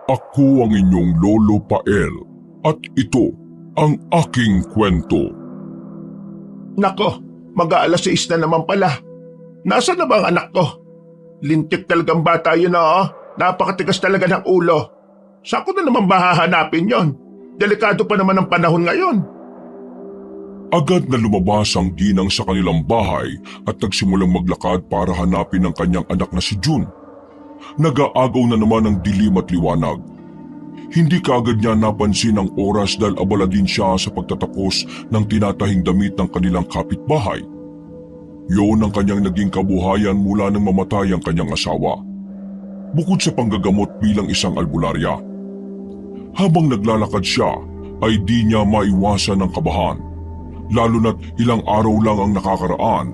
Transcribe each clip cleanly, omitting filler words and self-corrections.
Ako ang inyong Lolo Pael at ito ang aking kwento. Nako, mag-aalas 6 na naman pala. Nasaan na ba ang anak ko? Lintik talagang bata yun Napakatigas talaga ng ulo. Saan ko na naman ba hahanapin yon? Delikado pa naman ang panahon ngayon. Agad na lumabas ang ginang sa kanilang bahay at nagsimulang maglakad para hanapin ang kanyang anak na si June. Nag-aagaw na naman ang dilim at liwanag. Hindi kaagad niya napansin ang oras dahil abala din siya sa pagtatapos ng tinatahing damit ng kanilang kapitbahay. Yun ang kanyang naging kabuhayan mula nang mamatay ang kanyang asawa. Bukod sa panggagamot bilang isang albularya. Habang naglalakad siya ay di niya maiwasan ng kabahan. Lalo na't ilang araw lang ang nakakaraan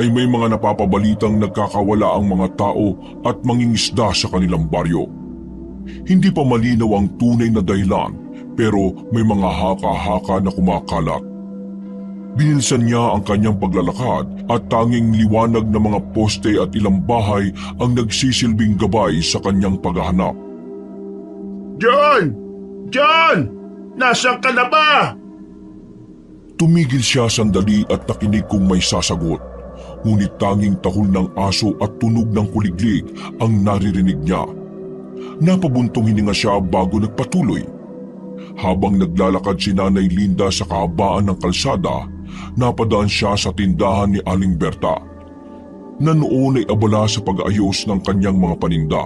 ay may mga napapabalitang nagkakawala ang mga tao at mangingisda sa kanilang baryo. Hindi pa malinaw ang tunay na dahilan pero may mga haka-haka na kumakalat. Binilisan niya ang kanyang paglalakad at tanging liwanag ng mga poste at ilang bahay ang nagsisilbing gabay sa kanyang paghahanap. John! John! Nasaan ka na ba? Tumigil siya sandali at nakinig kung may sasagot. Ngunit tanging tahol ng aso at tunog ng kuliglig ang naririnig niya. Napabuntong hininga siya bago nagpatuloy. Habang naglalakad si Nanay Linda sa kahabaan ng kalsada, napadaan siya sa tindahan ni Aling Berta, na noon ay abala sa pag-aayos ng kanyang mga paninda.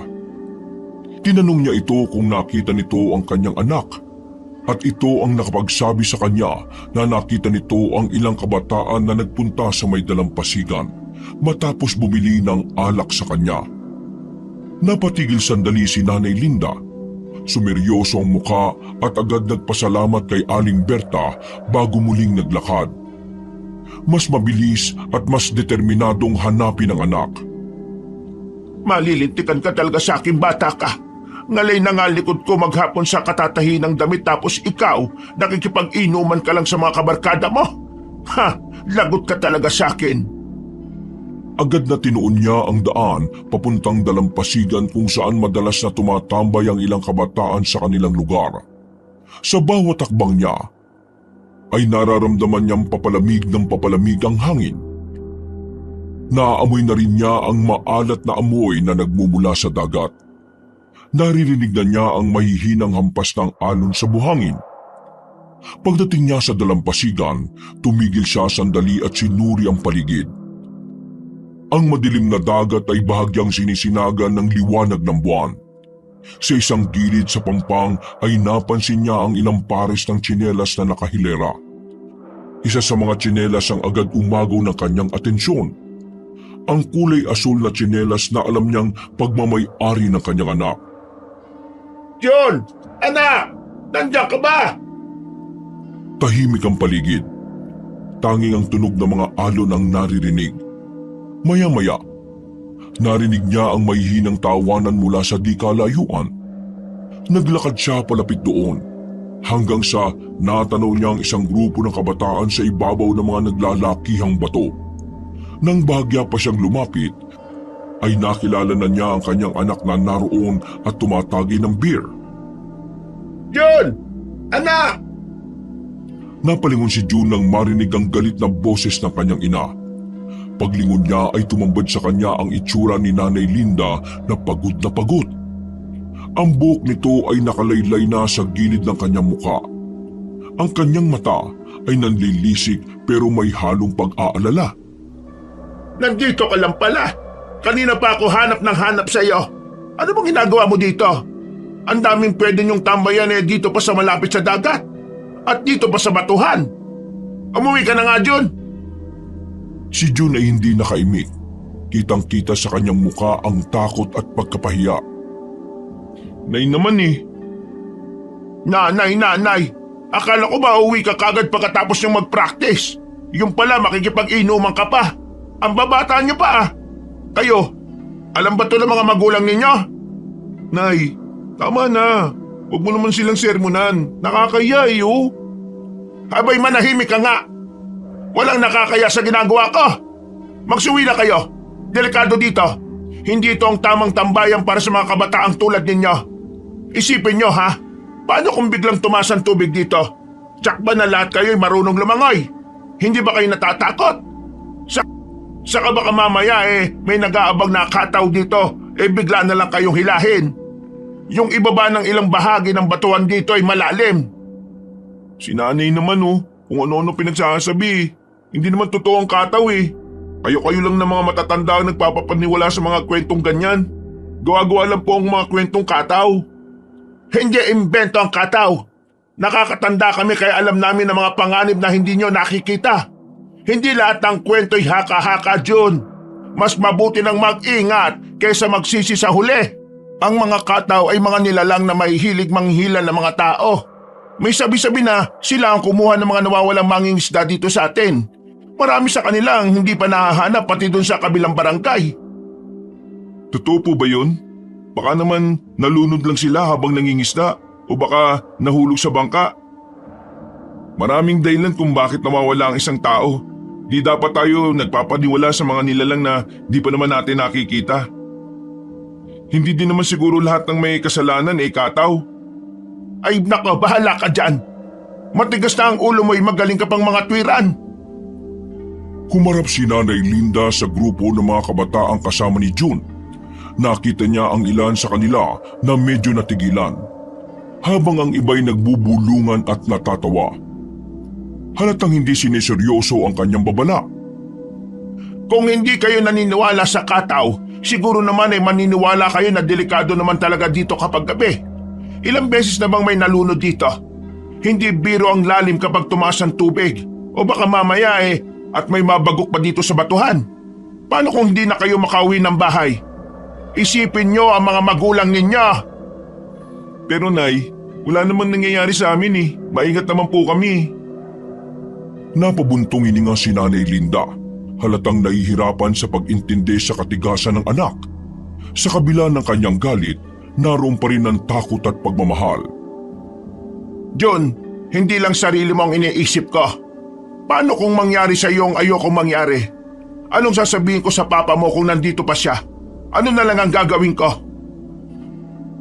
Tinanong niya ito kung nakita nito ang kanyang anak, at ito ang nakapagsabi sa kanya na nakita nito ang ilang kabataan na nagpunta sa may dalampasigan matapos bumili ng alak sa kanya. Napatigil sandali si Nanay Linda. Sumeryoso ang muka at agad nagpasalamat kay Aling Berta bago muling naglakad. Mas mabilis at mas determinadong hanapin ang anak. Malilintikan ka talaga sa aking bata ka. Ngalay na nga likod ko maghapon sa katatahi ng damit tapos ikaw nakikipag-inuman ka lang sa mga kabarkada mo? Ha! Lagot ka talaga sa akin. Agad na tinuon niya ang daan papuntang dalampasigan kung saan madalas na tumatambay ang ilang kabataan sa kanilang lugar. Sa bawat hakbang niya, ay nararamdaman niyang papalamig ng papalamig ang hangin. Naaamoy na rin niya ang maalat na amoy na nagmumula sa dagat. Naririnig na niya ang mahihinang hampas ng alon sa buhangin. Pagdating niya sa dalampasigan, tumigil siya sandali at sinuri ang paligid. Ang madilim na dagat ay bahagyang sinisinagan ng liwanag ng buwan. Sa isang gilid sa pampang ay napansin niya ang ilang pares ng tsinelas na nakahilera. Isa sa mga tsinelas ang agad umagaw ng kanyang atensyon. Ang kulay asul na tsinelas na alam niyang pagmamay-ari ng kanyang anak. John! Anak! Nandiyan ka ba? Tahimik ang paligid. Tanging ang tunog ng mga alon ang naririnig. Maya-maya, narinig niya ang mahihinang tawanan mula sa di kalayuan. Naglakad siya palapit doon, hanggang sa natanaw niya ang isang grupo ng kabataan sa ibabaw ng mga naglalakihang bato. Nang bahagya pa siyang lumapit, ay nakilala na niya ang kanyang anak na naroon at tumatagi ng beer. John! Anak! Napalingon si June nang marinig ang galit na boses ng kanyang ina. Paglingon niya ay tumambad sa kanya ang itsura ni Nanay Linda na pagod na pagod. Ang buhok nito ay nakalaylay na sa gilid ng kanyang muka. Ang kanyang mata ay nanlilisik pero may halong pag-aalala. Nandito ka lang pala. Kanina pa ako hanap ng hanap sa iyo. Ano bang ginagawa mo dito? Ang daming pwede niyong tambayan dito pa sa malapit sa dagat. At dito pa sa batuhan. Umuwi ka na nga, John. Si June ay hindi nakaimik. Kitang-kita sa kanyang muka ang takot at pagkapahiya. Nay naman Nanay. Akala ko ba uwi ka kagad pagkatapos yung mag-practice? Yung pala makikipag-inuman ka pa. Ang babata niyo pa Kayo, alam ba to ng mga magulang ninyo? Nay, tama na. Huwag mo naman silang sermonan. Nakakaya Abay manahimik ka nga. Walang nakakaya sa ginagawa ko. Magsuwi na kayo. Delikado dito. Hindi ito ang tamang tambayan para sa mga kabataang tulad ninyo. Isipin nyo ha, paano kung biglang tumaas ang tubig dito? Tsak ba na lahat kayo'y marunong lumangoy? Hindi ba kayo natatakot? Saka baka mamaya may nag-aabang na kataw dito, bigla na lang kayong hilahin. Yung ibaba ng ilang bahagi ng batuan dito ay malalim. Si nanay naman kung ano-ano pinagsasabi. Hindi naman totoo ang kataw Kayo-kayo lang na mga matatanda ang nagpapapaniwala sa mga kwentong ganyan. Gawa-gawa lang po ang mga kwentong kataw. Hindi imbento ang kataw. Nakakatanda kami kaya alam namin ang mga panganib na hindi nyo nakikita. Hindi lahat ng kwento'y haka-haka, June. Mas mabuti nang mag-ingat kaysa magsisi sa huli. Ang mga kataw ay mga nilalang na mahihilig manghila ng mga tao. May sabi-sabi na sila ang kumuha ng mga nawawalang mangingisda dito sa atin. Marami sa kanilang hindi pa nahahanap pati dun sa kabilang barangay. Totoo po ba yun? Baka naman nalunod lang sila habang nangingisda o baka nahulog sa bangka. Maraming dahilan kung bakit nawawala ang isang tao. Di dapat tayo nagpapaniwala sa mga nilalang na di pa naman natin nakikita. Hindi din naman siguro lahat ng may kasalanan kataw. Ay nako, bahala ka dyan. Matigas na ang ulo mo'y magaling ka pang mga tuwiran. Humarap si Nanay Linda sa grupo ng mga kabataang kasama ni June. Nakita niya ang ilan sa kanila na medyo natigilan, habang ang iba'y nagbubulungan at natatawa. Halatang hindi siniseryoso ang kanyang babala. Kung hindi kayo naniniwala sa kataw, siguro naman maniniwala kayo na delikado naman talaga dito kapag gabi. Ilang beses na bang may nalunod dito? Hindi biro ang lalim kapag tumaas ang tubig. O baka mamaya at may mabagok pa dito sa batuhan. Paano kung hindi na kayo makauwi ng bahay? Isipin nyo ang mga magulang ninyo. Pero Nay, wala namang nangyayari sa amin Maingat naman po kami. Napabuntong hininga si Nanay Linda, halatang nahihirapan sa pag-intindi sa katigasan ng anak. Sa kabila ng kanyang galit, naroon pa rin ang takot at pagmamahal. John, hindi lang sarili mo ang iniisip ko. Paano kung mangyari sa iyo ang ayokong mangyari? Anong sasabihin ko sa papa mo kung nandito pa siya? Ano na lang ang gagawin ko?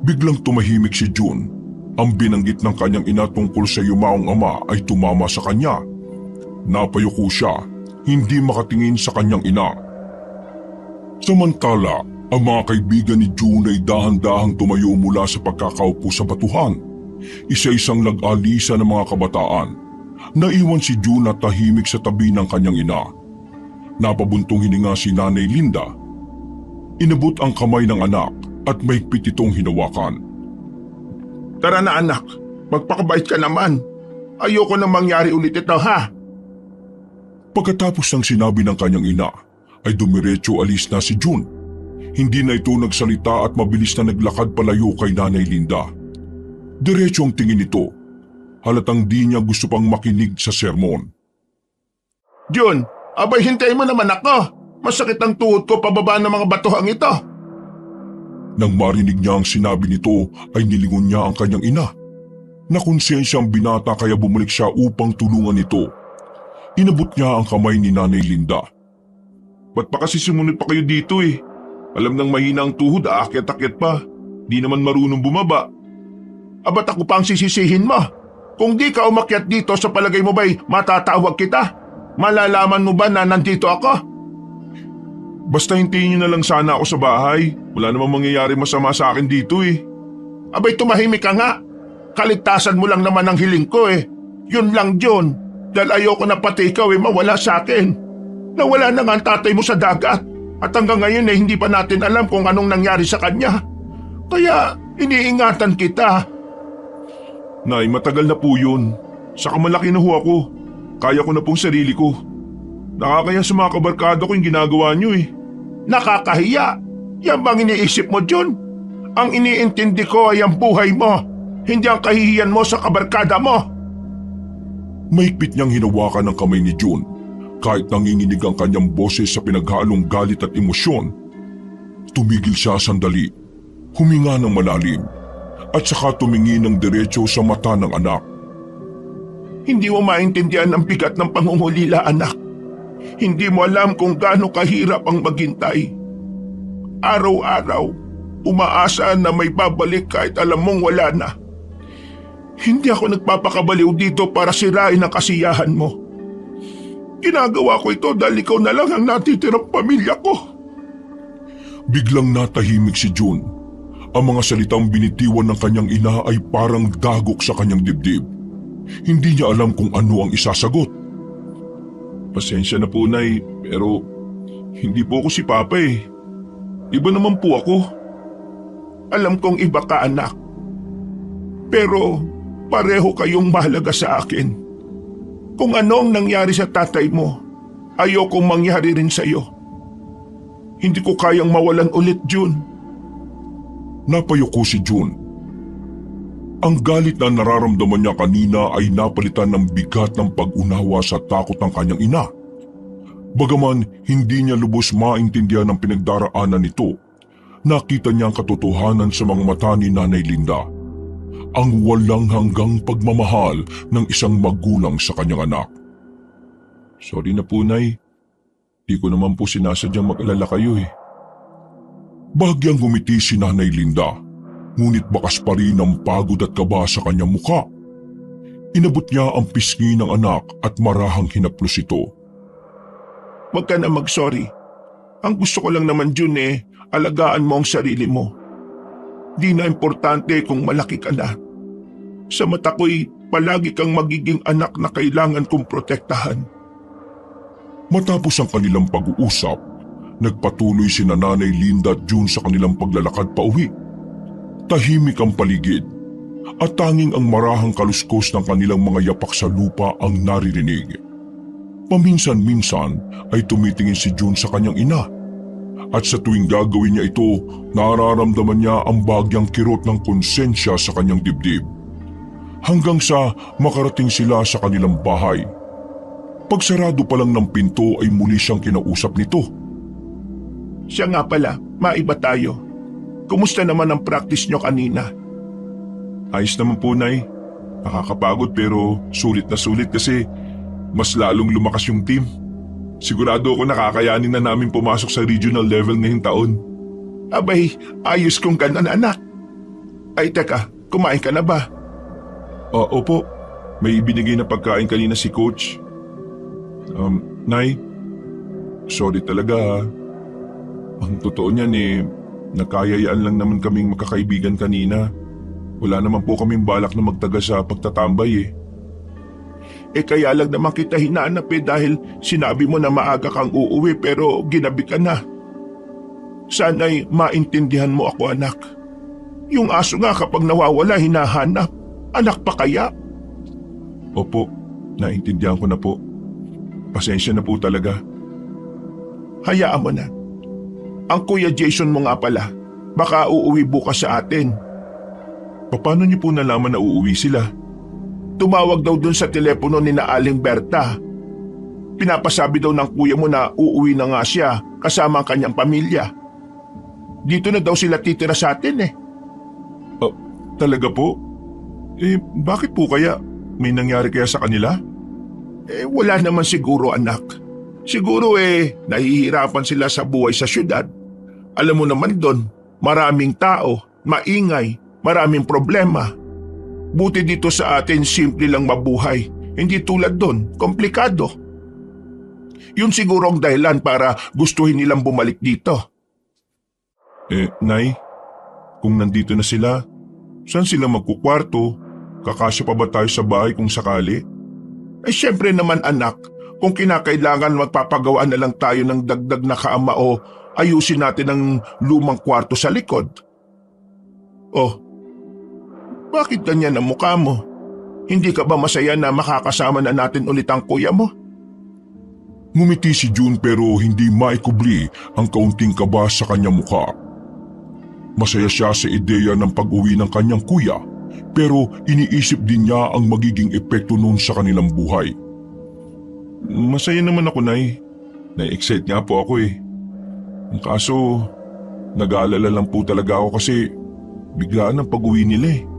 Biglang tumahimik si June. Ang binanggit ng kanyang ina tungkol sa yumaong ama ay tumama sa kanya. Napayuko siya, hindi makatingin sa kanyang ina. Samantala, ang mga kaibigan ni June ay dahan-dahang tumayo mula sa pagkakaupo sa batuhan. Isa-isang nag-alisa ng mga kabataan. Naiwan si June at tahimik sa tabi ng kanyang ina. Napabuntong hininga si Nanay Linda. Inabot ang kamay ng anak at mahigpit itong hinawakan. Tara na anak, magpakabait ka naman. Ayoko nang mangyari ulit ito ha. Pagkatapos ng sinabi ng kanyang ina, ay dumiretso alis na si June. Hindi na ito nagsalita at mabilis na naglakad palayo kay Nanay Linda. Diretso ang tingin nito. Halatang di niya gusto pang makinig sa sermon. June, abay hintayin mo naman ako. Masakit ang tuhod ko pababa ng mga batuhang ito. Nang marinig niya ang sinabi nito ay nilingon niya ang kanyang ina. Nakonsensya ang binata kaya bumalik siya upang tulungan ito. Inabot niya ang kamay ni Nanay Linda. Ba't pa kasi sumunod pa kayo dito Alam nang mahina ang tuhod, aakyat-akyat pa. Di naman marunong bumaba. Ba't ako pa ang sisisihin mo? Kung di ka umakyat dito sa palagay mo ba'y matatawag kita? Malalaman mo ba na nandito ako? Basta hintayin niyo na lang sana ako sa bahay. Wala namang mangyayari masama sa akin dito Abay tumahimik ka nga. Kaligtasan mo lang naman ang hiling ko Yun lang John. Dahil ayoko na pati ikaw mawala sa akin. Nawala na nga ang tatay mo sa dagat. At hanggang ngayon hindi pa natin alam kung anong nangyari sa kanya. Kaya iniingatan kita. Nay, matagal na po yun. Saka malaki na ho ako. Kaya ko na pong sarili ko. Nakakaya sa mga kabarkada ko yung ginagawa niyo Nakakahiya. Yan bang iniisip mo, John? Ang iniintindi ko ay ang buhay mo. Hindi ang kahihiyan mo sa kabarkada mo. Mahigpit niyang hinawakan ang kamay ni June. Kahit nanginginig ang kanyang boses sa pinaghalong galit at emosyon, tumigil siya sandali, huminga ng malalim, at saka tumingin ng diretso sa mata ng anak. Hindi mo maintindihan ang bigat ng pangungulila, anak. Hindi mo alam kung gaano kahirap ang maghintay. Araw-araw, Umaasa na may babalik kahit alam mong wala na. Hindi ako nagpapakabaliw dito para sirain ang kasiyahan mo. Ginagawa ko ito dahil ikaw na lang ang natitirang pamilya ko. Biglang natahimik si June. Ang mga salitang binitiwan ng kanyang ina ay parang dagok sa kanyang dibdib. Hindi niya alam kung ano ang isasagot. Pasensya na po, Nay, pero hindi po ako si Papa eh. Iba naman po ako. Alam kong iba ka, anak. Pero pareho kayong mahalaga sa akin. Kung ano ang nangyari sa tatay mo, ayokong mangyari rin sa iyo. Hindi ko kayang mawalan ulit, June. Napayuko si June. Ang galit na nararamdaman niya kanina ay napalitan ng bigat ng pag-unawa sa takot ng kanyang ina. Bagaman hindi niya lubos maintindihan ang pinagdaraanan nito, nakita niya ang katotohanan sa mga mata ni Nanay Linda. Ang walang hanggang pagmamahal ng isang magulang sa kanyang anak. Sorry na po, Nay. Di ko naman po sinasadyang mag-alala kayo eh. Bahagyang ngumiti si Nanay Linda, ngunit bakas pa rin ang pagod at kaba sa kanyang muka. Inabot niya ang pisngi ng anak at marahang hinaplos ito. Huwag ka na mag-sorry. Ang gusto ko lang naman, June alagaan mo ang sarili mo. Di na importante kung malaki ka na. Sa mata ko'y palagi kang magiging anak na kailangan kong protektahan. Matapos ang kanilang pag-uusap, nagpatuloy si Nanay Linda at June sa kanilang paglalakad pauwi. Tahimik ang paligid at tanging ang marahang kaluskos ng kanilang mga yapak sa lupa ang naririnig. Paminsan-minsan ay tumitingin si June sa kanyang ina at sa tuwing gagawin niya ito, nararamdaman niya ang bagyang kirot ng konsensya sa kanyang dibdib. Hanggang sa makarating sila sa kanilang bahay. Pagsarado pa lang ng pinto ay muli siyang kinausap nito. Siya nga pala, maiba tayo. Kumusta naman ang practice niyo kanina? Ayos naman po, Nay. Nakakapagod pero sulit na sulit kasi mas lalong lumakas yung team. Sigurado ako nakakayanin na namin pumasok sa regional level ngayong taon. Abay, ayos kong ganon, anak. Ay teka, kumain ka na ba? Opo, may ibinigay na pagkain kanina si Coach. Nay, sorry talaga ha. Ang totoo niyan nagkayayaan lang naman kaming magkakaibigan kanina. Wala naman po kaming balak na magtaga sa pagtatambay Kaya lang naman kita hinahanap dahil sinabi mo na maaga kang uuwi pero ginabi ka na. Sana'y maintindihan mo ako, anak. Yung aso nga kapag nawawala hinahanap. Anak pa kaya? Opo, naintindihan ko na po. Pasensya na po talaga. Hayaan mo na. Ang Kuya Jason mo nga pala, baka uuwi bukas sa atin. Paano niyo po nalaman na uuwi sila? Tumawag daw dun sa telepono ni na Aling Berta. Pinapasabi daw ng kuya mo na uuwi na nga siya kasama ang kanyang pamilya. Dito na daw sila titira sa atin Talaga po? Bakit po kaya? May nangyari kaya sa kanila? Wala naman siguro, anak. Siguro nahihirapan sila sa buhay sa syudad. Alam mo naman doon, maraming tao, maingay, maraming problema. Buti dito sa atin simple lang mabuhay. Hindi tulad doon, komplikado. Yun siguro ang dahilan para gustuhin nilang bumalik dito. Nay, kung nandito na sila, saan sila magkukwarto? Kakasya pa ba tayo sa bahay kung sakali? Siyempre naman, anak, kung kinakailangan magpapagawa na lang tayo ng dagdag na kaama o ayusin natin ang lumang kwarto sa likod. Bakit ganyan ang mukha mo? Hindi ka ba masaya na makakasama na natin ulit ang kuya mo? Ngumiti si June pero hindi maikubli ang kaunting kaba sa kanyang mukha. Masaya siya sa ideya ng pag-uwi ng kanyang kuya pero iniisip din niya ang magiging epekto nun sa kanilang buhay. Masaya naman ako, Nay. Na-excite nga po ako Ang kaso, nag-aalala lang po talaga ako kasi biglaan ang pag-uwi nila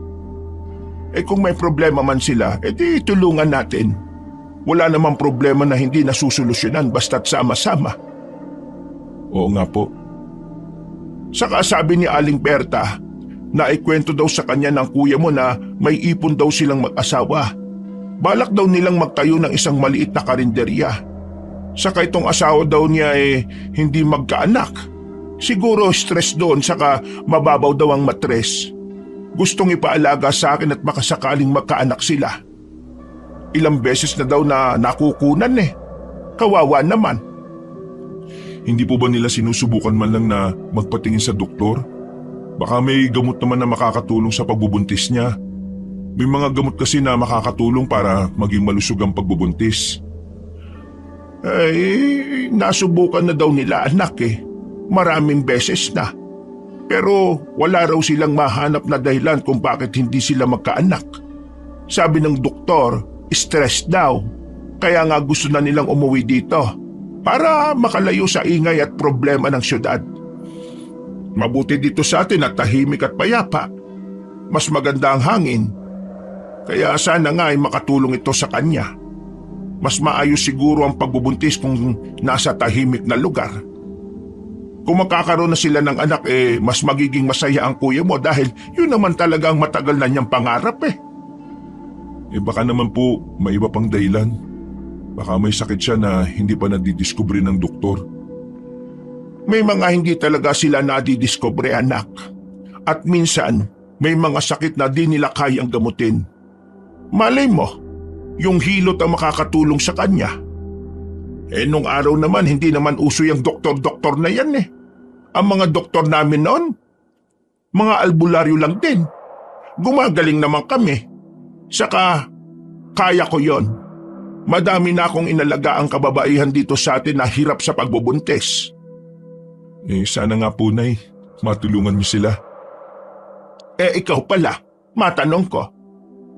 Kung may problema man sila, di tulungan natin. Wala namang problema na hindi nasusolusyonan basta't sama-sama. Oo nga po. Saka sabi ni Aling Berta na ikwento daw sa kanya ng kuya mo na may ipon daw silang mag-asawa. Balak daw nilang magtayo ng isang maliit na karinderya. Saka itong asawa daw niya hindi magkaanak. Siguro stress doon saka mababaw daw ang matres. Gustong ipaalaga sa akin at makasakaling magkaanak sila. Ilang beses na daw na nakukunan Kawawa naman. Hindi po ba nila sinusubukan man lang na magpatingin sa doktor? Baka may gamot naman na makakatulong sa pagbubuntis niya. May mga gamot kasi na makakatulong para maging malusog ang pagbubuntis. Nasubukan na daw nila anak Maraming beses na. Pero wala raw silang mahanap na dahilan kung bakit hindi sila magkaanak. Sabi ng doktor, stress daw. Kaya nga gusto na nilang umuwi dito para makalayo sa ingay at problema ng syudad. Mabuti dito sa atin at tahimik at payapa. Mas maganda ang hangin. Kaya sana nga ay makatulong ito sa kanya. Mas maayos siguro ang pagbubuntis kung nasa tahimik na lugar. Kung makakaroon na sila ng anak mas magiging masaya ang kuya mo dahil yun naman talaga ang matagal na niyang pangarap Baka naman po may iba pang dahilan. Baka may sakit siya na hindi pa nadidiskubre ng doktor. May mga hindi talaga sila nadidiskubre anak. At minsan may mga sakit na di nila kayang gamutin. Malay mo, yung hilot ang makakatulong sa kanya. Nung araw naman hindi naman uso yung doktor-doktor na yan Ang mga doktor namin noon, mga albularyo lang din. Gumagaling naman kami. Saka, kaya ko yon. Madami na akong inalaga ang kababaihan dito sa atin na hirap sa pagbubuntis. Sana nga po, Nay. Matulungan niyo sila. Ikaw pala, matanong ko.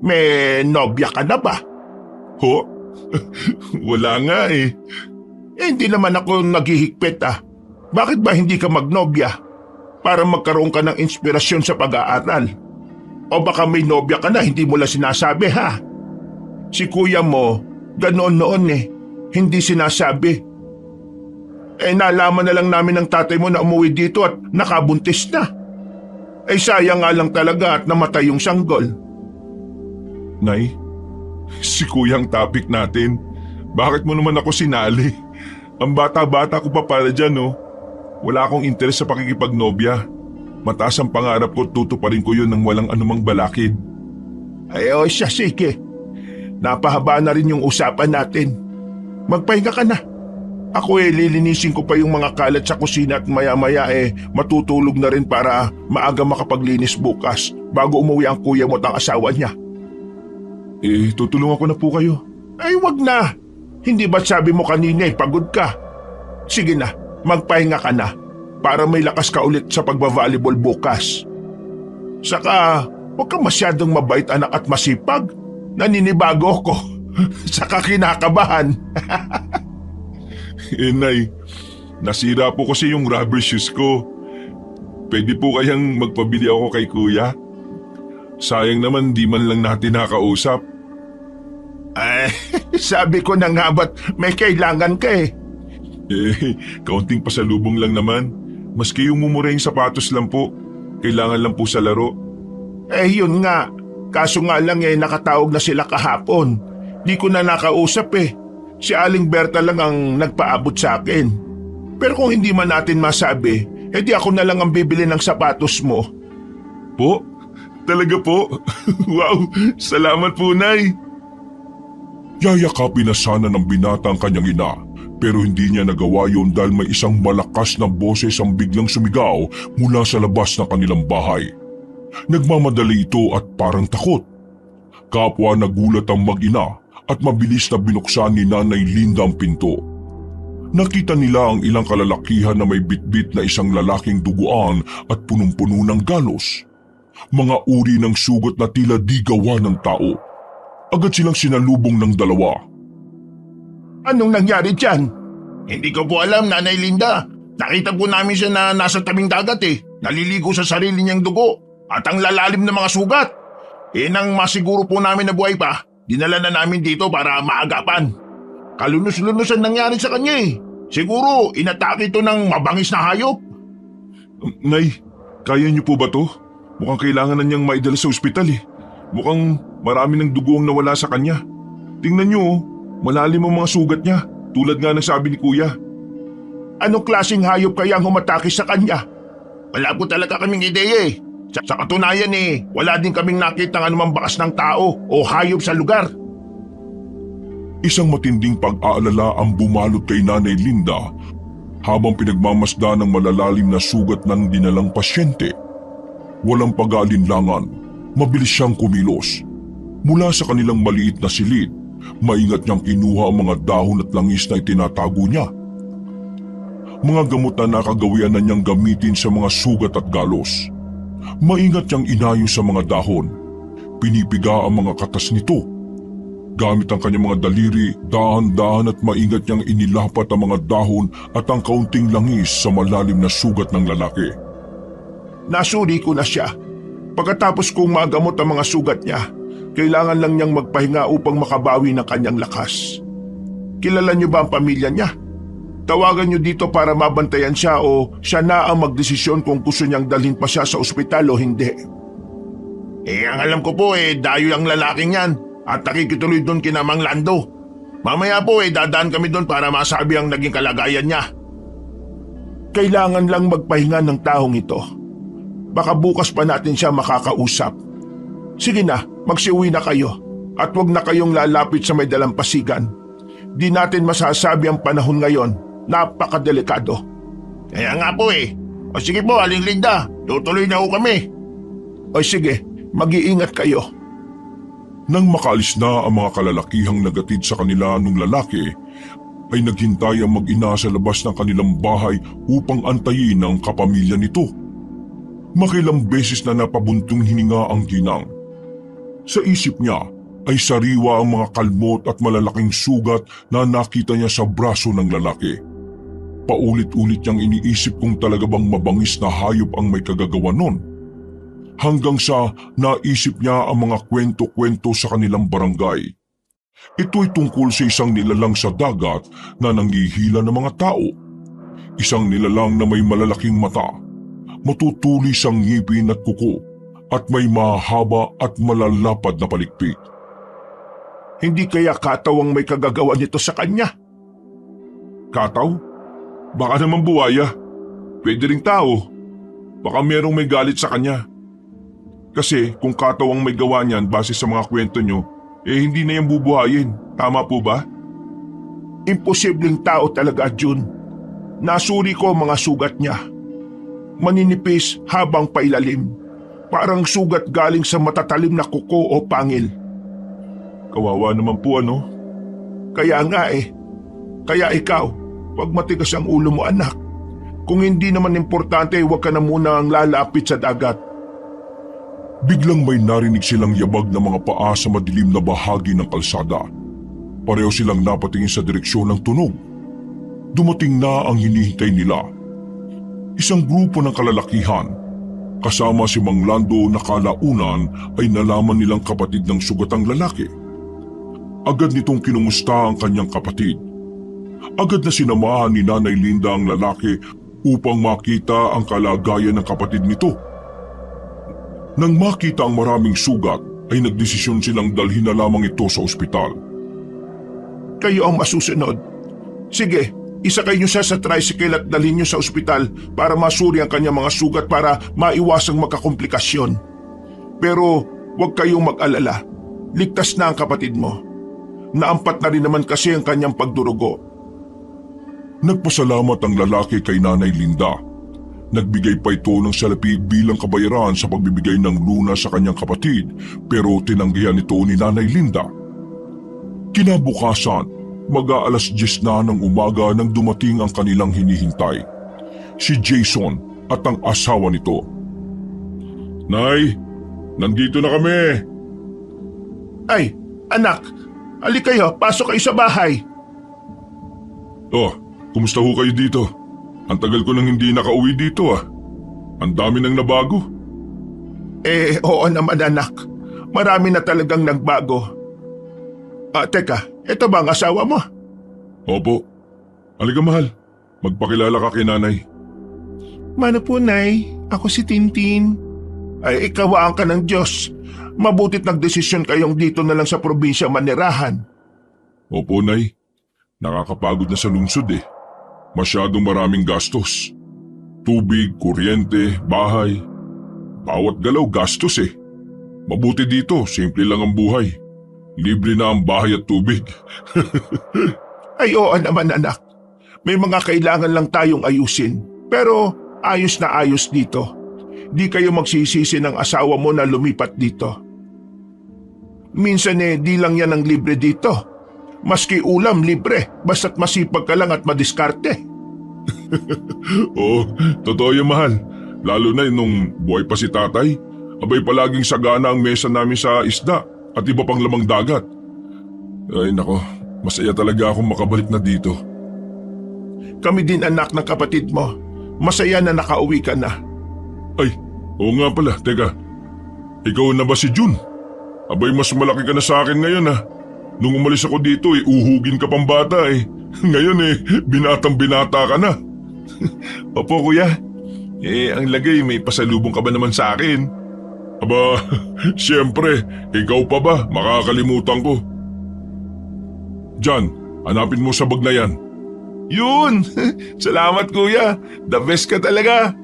May nobya ka na ba? Ho? Wala nga Hindi naman ako naghihigpit Bakit ba hindi ka magnobya? Para magkaroon ka ng inspirasyon sa pag-aaral. O baka may nobya ka na hindi mo lang sinasabi Si kuya mo, ganoon noon hindi sinasabi. Nalaman na lang namin ng tatay mo na umuwi dito at nakabuntis na. Sayang nga lang talaga at namatay yung sanggol. Nay, si kuya ang topic natin. Bakit mo naman ako sinali? Ang bata-bata ko pa para dyan Wala akong interes sa pakikipagnobya. Mataas ang pangarap ko, tutuparin ko yun ng walang anumang balakid. Siya, sige. Napahaba na rin yung usapan natin. Magpahinga ka na. Ako lilinisin ko pa yung mga kalat sa kusina at maya-maya matutulog na rin para maaga makapaglinis bukas bago umuwi ang kuya mo at ang asawa niya. Tutulungan ko na po kayo. Wag na. Hindi ba't sabi mo kanina pagod ka? Sige na, magpahinga ka na para may lakas ka ulit sa pagbavolleyball bukas. Saka, huwag ka masyadong mabait anak at masipag. Naninibago ko. Saka kinakabahan. Nay, nasira po kasi yung rubber shoes ko. Pwede po kayang magpabili ako kay kuya? Sayang naman di man lang natin nakausap. Sabi ko na nga ba't may kailangan ka Kaunting pasalubong lang naman. Maski yung mumureng sapatos lang po. Kailangan lang po sa laro. Yun nga. Kaso nga lang nakatawag na sila kahapon. Di ko na nakausap Si Aling Berta lang ang nagpaabot sa akin. Pero kung hindi man natin masabi, di ako na lang ang bibili ng sapatos mo. Po? Talaga po? Wow! Salamat po, Nay! Yayakapin na sana ng binata ang kanyang ina, pero hindi niya nagawa yun dahil may isang malakas na boses ang biglang sumigaw mula sa labas ng kanilang bahay. Nagmamadali ito at parang takot. Kapwa nagulat ang mag-ina at mabilis na binuksan ni Nanay Linda ang pinto. Nakita nila ang ilang kalalakihan na may bitbit na isang lalaking duguan at punong-puno ng galos. Mga uri ng sugat na tila di gawa ng tao. Agad silang sinalubong ng dalawa. Anong nangyari dyan? Hindi ko po alam, Nanay Linda. Nakita po namin siya na nasa tabing dagat Naliligo sa sarili niyang dugo at ang lalalim ng mga sugat. Nang masiguro po namin na buhay pa, dinala na namin dito para maagapan. Kalunos-lunos ang nangyari sa kanya Siguro inatake ito ng mabangis na hayop. Nay, kaya niyo po ba to? Mukhang kailangan na niyang maidala sa ospital eh. Mukhang marami ng dugo ang nawala sa kanya. Tingnan niyo oh, malalim ang mga sugat niya, tulad nga ng sabi ni Kuya. Anong klaseng hayop kaya ang humatake sa kanya? Wala po talaga kaming ideya eh. Sa katunayan eh, wala din kaming nakita ng anumang bakas ng tao o hayop sa lugar. Isang matinding pag-aalala ang bumalot kay Nanay Linda habang pinagmamasdan ng malalalim na sugat ng dinalang pasyente. Walang pag-aalinlangan, mabilis siyang kumilos. Mula sa kanilang maliit na silid, maingat niyang kinuha ang mga dahon at langis na itinatago niya. Mga gamot na nakagawian na niyang gamitin sa mga sugat at galos. Maingat niyang inayos sa mga dahon. Pinipiga ang mga katas nito. Gamit ang kanyang mga daliri, dahan-dahan at maingat niyang inilapat ang mga dahon at ang kaunting langis sa malalim na sugat ng lalaki. Nasuri ko na siya. Pagkatapos kong magamot ang mga sugat niya, kailangan lang niyang magpahinga upang makabawi ng kanyang lakas. Kilala niyo ba ang pamilya niya? Tawagan niyo dito para mabantayan siya o siya na ang magdesisyon kung gusto niyang dalhin pa siya sa ospital o hindi. Ang alam ko po dayo ang lalaking yan at nakikituloy doon kina Mang Lando. Mamaya po dadaan kami doon para masabi ang naging kalagayan niya. Kailangan lang magpahinga ng taong ito. Baka bukas pa natin siya makakausap. Sige na, magsiuwi na kayo at huwag na kayong lalapit sa may dalampasigan. Di natin masasabi ang panahon ngayon. Napakadelikado. Kaya nga po O sige po, Aling Linda, tutuloy na ho kami. O sige, mag-iingat kayo. Nang makaalis na ang mga kalalakihang nagatid sa kanila nung lalaki, ay naghintay ang mag-ina sa labas ng kanilang bahay upang antayin ang kapamilya nito. Makilang beses na napabuntong hininga ang ginang. Sa isip niya ay sariwa ang mga kalmot at malalaking sugat na nakita niya sa braso ng lalaki. Paulit-ulit niyang iniisip kung talaga bang mabangis na hayop ang may kagagawa nun. Hanggang sa naisip niya ang mga kwento-kwento sa kanilang barangay. Ito'y tungkol sa isang nilalang sa dagat na nanghihila ng mga tao. Isang nilalang na may malalaking mata, matutulis ang ngipin at kuko, at may mahaba at malalapad na palikpik. Hindi kaya Kataw ang may kagagawa nito sa kanya? Kataw? Baka naman buwaya. Pwede ring tao. Baka merong may galit sa kanya. Kasi kung Kataw ang may gawa niyan base sa mga kwento nyo, hindi na yan bubuhayin. Tama po ba? Imposibleng tao talaga, Jun. Nasuri ko ang mga sugat niya. Maninipis habang pailalim. Parang sugat galing sa matatalim na kuko o pangil. Kawawa naman po ano? Kaya nga Kaya ikaw, wag matigas ang ulo mo anak. Kung hindi naman importante, wag ka na muna ang lalapit sa dagat. Biglang may narinig silang yabag ng mga paa sa madilim na bahagi ng kalsada. Pareho silang napatingin sa direksyon ng tunog. Dumating na ang hinihintay nila. Isang grupo ng kalalakihan. Kasama si Mang Lando na kalaunan ay nalaman nilang kapatid ng sugatang lalaki. Agad nitong kinumusta ang kanyang kapatid. Agad na sinamahan ni Nanay Linda ang lalaki upang makita ang kalagayan ng kapatid nito. Nang makita ang maraming sugat, ay nagdesisyon silang dalhin na lamang ito sa ospital. Kayo ang masusunod. Sige, isakay niyo siya sa tricycle at dalhin niyo sa ospital para masuri ang kanyang mga sugat para maiwasang magkakomplikasyon. Pero huwag kayong mag-alala. Ligtas na ang kapatid mo. Naampat na rin naman kasi ang kanyang pagdurugo. Nagpasalamat ang lalaki kay Nanay Linda. Nagbigay pa ito ng salapi bilang kabayaran sa pagbibigay ng luna sa kanyang kapatid, pero tinanggihan ito ni Nanay Linda. Kinabukasan, mag-aalas 10 na ng umaga nang dumating ang kanilang hinihintay. Si Jason at ang asawa nito. Nay, nandito na kami. Ay, anak, halik kayo, pasok kayo sa bahay. Oh, kumusta ho kayo dito? Ang tagal ko nang hindi nakauwi dito ah. Ang dami nang nabago. Oo naman anak. Marami na talagang nagbago. Teka, ito ba ang asawa mo? Opo. Halika mahal, magpakilala ka kay nanay. Mano po, Nay? Ako si Tintin. Ay ikawaan ka ng Diyos. Mabutit nagdesisyon kayong dito na lang sa probinsya manirahan. Opo, Nay. Nakakapagod na sa lungsod eh. Masyadong maraming gastos. Tubig, kuryente, bahay. Bawat galaw gastos eh. Mabuti dito, simple lang ang buhay. Libre na ang bahay at tubig. Ay oo naman anak. May mga kailangan lang tayong ayusin. Pero ayos na ayos dito. Di kayo magsisisi ng asawa mo na lumipat dito. Minsan di lang yan ang libre dito. Maski ulam libre, basta't masipag ka lang at madiskarte. Oo, totoo yung mahal. Lalo na nung buhay pa si tatay. Abay palaging sagana ang mesa namin sa isda at iba pang lamang dagat. Ay nako, masaya talaga akong makabalik na dito. Kami din anak ng kapatid mo. Masaya na nakauwi ka na. Ay, oo nga pala, teka. Ikaw na ba si June? Abay mas malaki ka na sa akin ngayon ha. Nung umalis ako dito uhugin ka pang bata eh. Ngayon binatang binata ka na. Opo kuya. Ang lagay may pasalubong ka ba naman sa akin? Aba, siyempre, ikaw pa ba? Makakalimutan ko. Jan, hanapin mo sa bag na yan. Yun! Salamat kuya. The best ka talaga.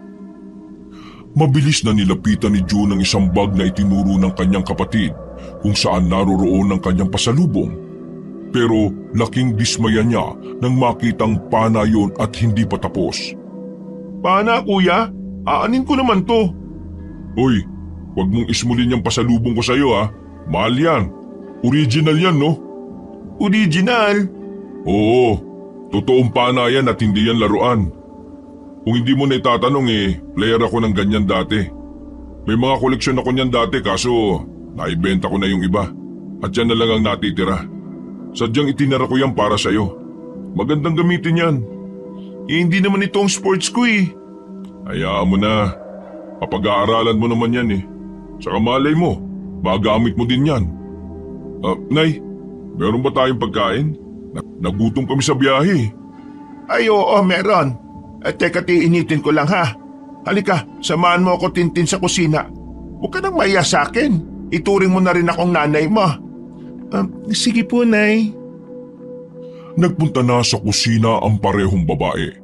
Mabilis na nilapitan ni June ang isang bag na itinuro ng kanyang kapatid kung saan naroroon ang kanyang pasalubong. Pero laking dismaya niya nang makitang pana yon at hindi pa tapos. Pana kuya? Aanin ko naman to. Hoy, huwag mong ismulin yung pasalubong ko sa'yo ha. Mahal yan. Original yan no? Original? Oo, totoong pana yan at hindi yan laruan. Kung hindi mo na itatanong player ako ng ganyan dati. May mga koleksyon ako niyan dati kaso naibenta ko na yung iba. At yan na lang ang natitira. Sadyang itinara ko yan para sa'yo. Magandang gamitin yan. Hindi naman ito ang sports ko Hayaan mo na. Kapag-aaralan mo naman yan Saka malay mo, magamit mo din yan. Nay, meron ba tayong pagkain? Nagutom kami sa biyahe. Ay oo, meron. Teka, tiinitin ko lang ha. Halika, samahan mo ako Tintin sa kusina. Huwag ka nang maiya sa akin. Ituring mo na rin akong nanay mo. Sige po, Nay. Nagpunta na sa kusina ang parehong babae.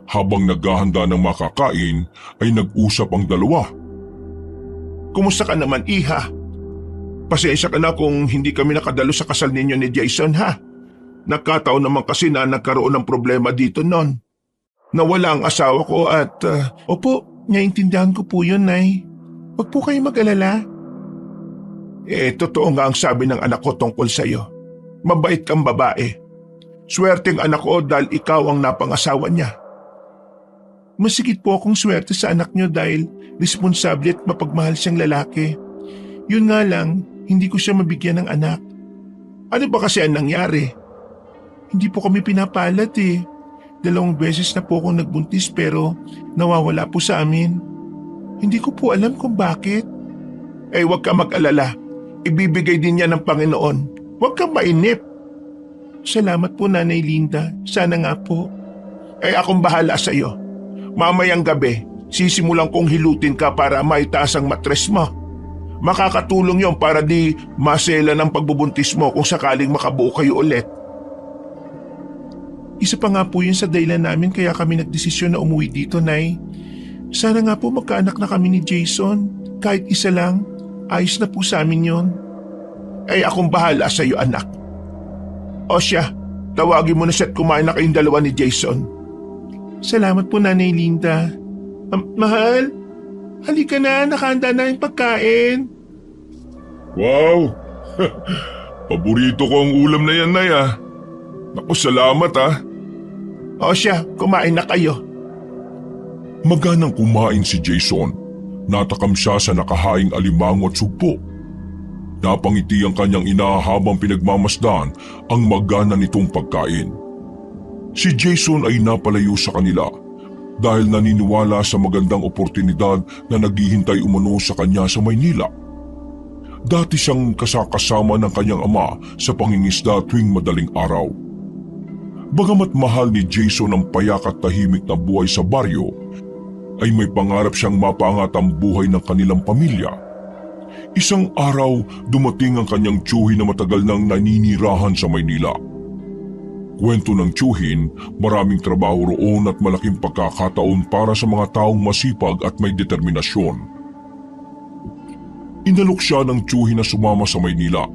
Habang naghahanda ng makakain ay nag-usap ang dalawa. Kumusta ka naman, Iha? Pasensya ka na kung hindi kami nakadalo sa kasal ninyo ni Jason ha. Nagkataon naman kasi na nagkaroon ng problema dito noon. Nawala ang asawa ko at… Opo, naiintindihan ko po yun, Nay. Huwag po kayo mag-alala. Totoo nga ang sabi ng anak ko tungkol sa'yo. Mabait kang babae. Swerteng anak ko dahil ikaw ang napangasawa niya. Masigit po akong swerte sa anak niyo dahil responsable at mapagmahal siyang lalaki. Yun nga lang, hindi ko siya mabigyan ng anak. Ano ba kasi ang nangyari? Hindi po kami pinapalad 2 beses na po akong nagbuntis pero nawawala po sa amin. Hindi ko po alam kung bakit. Huwag ka mag-alala. Ibibigay din yan ng Panginoon. Huwag kang mainip. Salamat po, Nanay Linda. Sana nga po. Akong bahala sa iyo. Mamayang gabi, sisimulan kong hilutin ka para maitaas ang matres mo. Makakatulong yon para di masela ng pagbubuntis mo kung sakaling makabuo kayo ulit. Isa pa nga po yun sa dahilan namin kaya kami nagdesisyon na umuwi dito, Nay. Sana nga po magkaanak na kami ni Jason. Kahit isa lang, ayos na po sa amin yon. Akong bahala sa iyo, anak. O siya, tawagin mo na siya at kumain na kayong dalawa ni Jason. Salamat po, Nanay Linda. Mahal, halika na, nakahanda na yung pagkain. Wow! Paborito ko ang ulam na yan, Nay Naku, salamat O siya, kumain na kayo. Maganang kumain si Jason. Natakam siya sa nakahaing alimango at sugpo. Napangiti ang kanyang ina habang pinagmamasdan ang magana nitong pagkain. Si Jason ay napalayo sa kanila dahil naniniwala sa magandang oportunidad na naghihintay umano sa kanya sa Maynila. Dati siyang kasakasama ng kanyang ama sa pangingisda tuwing madaling araw. Bagamat mahal ni Jason ang payak at tahimik na buhay sa baryo, ay may pangarap siyang mapaangat ang buhay ng kanilang pamilya. Isang araw, dumating ang kanyang tiyuhin na matagal nang naninirahan sa Maynila. Kwento ng tiyuhin, maraming trabaho roon at malaking pagkakataon para sa mga taong masipag at may determinasyon. Inalok siya ng tiyuhin na sumama sa Maynila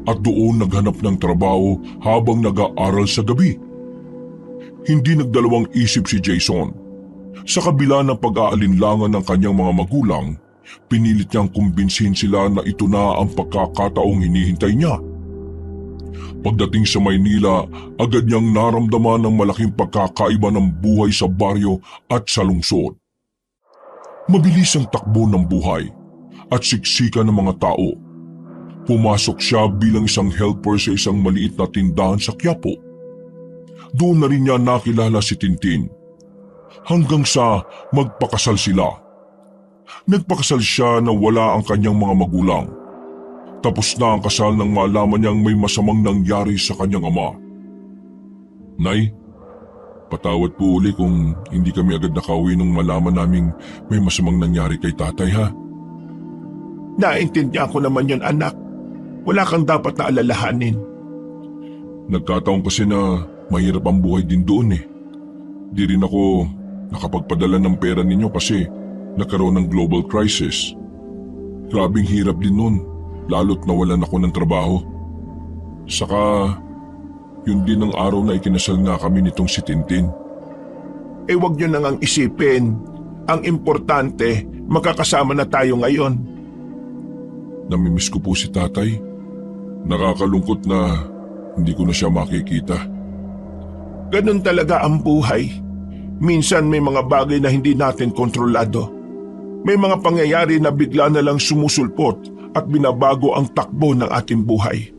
at doon naghanap ng trabaho habang nag-aaral sa gabi. Hindi nagdalawang isip si Jason. Sa kabila ng pag-aalinlangan ng kanyang mga magulang, pinilit niyang kumbinsin sila na ito na ang pagkakataong hinihintay niya. Pagdating sa Maynila, agad niyang naramdaman ang malaking pagkakaiba ng buhay sa baryo at sa lungsod. Mabilis ang takbo ng buhay at siksika ng mga tao. Pumasok siya bilang isang helper sa isang maliit na tindahan sa Quiapo. Doon na rin niya nakilala si Tintin. Hanggang sa magpakasal sila. Nagpakasal siya na wala ang kanyang mga magulang. Tapos na ang kasal nang malaman niyang may masamang nangyari sa kanyang ama. Nay, patawad po uli kung hindi kami agad nakauwi nung malaman naming may masamang nangyari kay tatay, ha? Naintindihan ko naman yon, anak. Wala kang dapat na alalahanin. Nagkataon kasi na mahirap ang buhay din doon eh. Di rin ako nakapagpadala ng pera ninyo kasi nagkaroon ng global crisis. Grabing hirap din nun, lalo't nawalan ako ng trabaho. Saka, yun din ang araw na ikinasal nga kami nitong si Tintin. Wag nyo nang isipin. Ang importante, magkakasama na tayo ngayon. Namimiss ko po si tatay. Nakakalungkot na hindi ko na siya makikita. Ganun talaga ang buhay. Minsan may mga bagay na hindi natin kontrolado. May mga pangyayari na bigla na lang sumusulpot at binabago ang takbo ng ating buhay.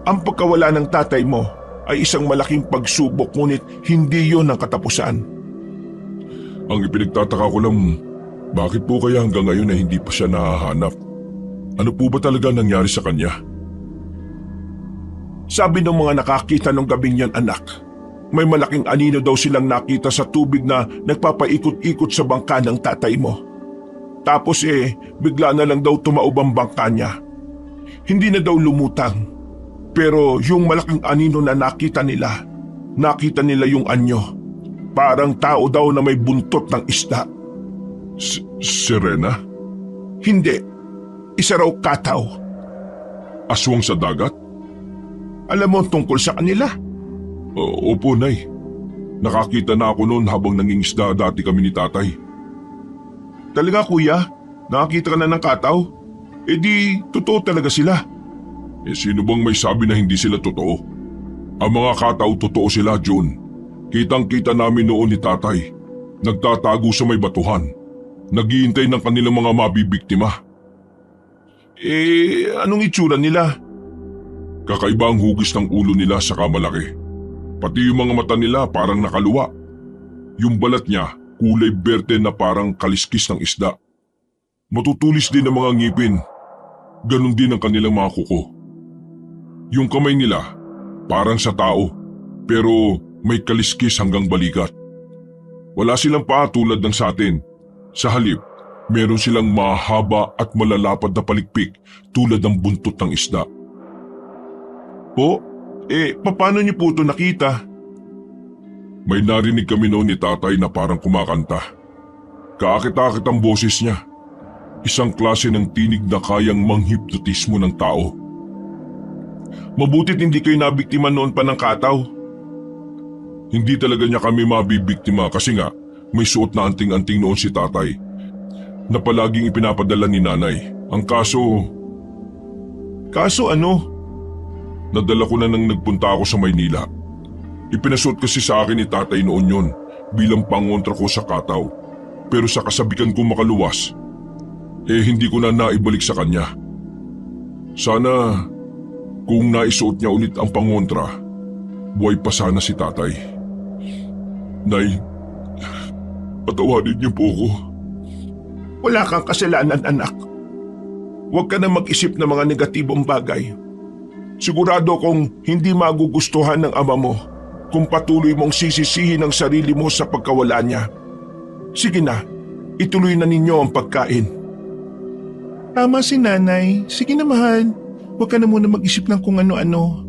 Ang pagkawala ng tatay mo ay isang malaking pagsubok ngunit hindi yon ang katapusan. Ang ipinagtataka ko lang, bakit po kaya hanggang ngayon ay hindi pa siya nahahanap? Ano po ba talaga nangyari sa kanya? Sabi ng mga nakakita nung gabing yan, anak, may malaking anino daw silang nakita sa tubig na nagpapaikot-ikot sa bangka ng tatay mo. Tapos bigla na lang daw tumaob ang bangka niya. Hindi na daw lumutang. Pero yung malaking anino na nakita nila yung anyo. Parang tao daw na may buntot ng isda. Sirena? Hindi. Isa raw kataw. Aswang sa dagat? Alam mo tungkol sa kanila? Opo, Nay. Nakakita na ako noon habang nangingisda dati kami ni tatay. Talaga, kuya? Nakakita ka na ng kataw? Di, totoo talaga sila. Sino bang may sabi na hindi sila totoo? Ang mga kataw totoo sila, John. Kitang-kita namin noon ni tatay. Nagtatago sa may batuhan. Naghihintay ng kanilang mga mabibiktima. Anong itsura nila? Kakaiba ang hugis ng ulo nila sa kamalaki. Pati yung mga mata nila parang nakaluwa. Yung balat niya, kulay berde na parang kaliskis ng isda. Matutulis din ang mga ngipin. Ganon din ang kanilang mga kuko. Yung kamay nila, parang sa tao, pero may kaliskis hanggang balikat. Wala silang paa tulad ng sa atin. Sa halip, meron silang mahaba at malalapad na palikpik tulad ng buntot ng isda. Po? Paano niyo po ito nakita? May narinig kami noon ni tatay na parang kumakanta. Kaakit-akit ang boses niya. Isang klase ng tinig na kayang manghipnotismo ng tao. Mabutit hindi kayo nabiktima noon pa ng kataw. Hindi talaga niya kami mabibiktima kasi nga may suot na anting-anting noon si tatay na palaging ipinapadala ni nanay. Ang kaso... Kaso ano? Nadala ko na nang nagpunta ako sa Maynila. Ipinasuot kasi sa akin ni tatay noon yon bilang pangontra ko sa kataw. Pero sa kasabikan kong makaluwas, hindi ko na naibalik sa kanya. Sana kung naisuot niya ulit ang pangontra, buhay pa sana si tatay. Nay, patawarin niyo po ako. Wala kang kasalanan, anak. Huwag ka na mag-isip ng mga negatibong bagay. Sigurado kong hindi magugustuhan ng ama mo kung patuloy mong sisisihin ang sarili mo sa pagkawala niya. Sige na, ituloy na ninyo ang pagkain. Tama si nanay. Sige na mahal. Huwag ka na muna mag-isip ng kung ano-ano.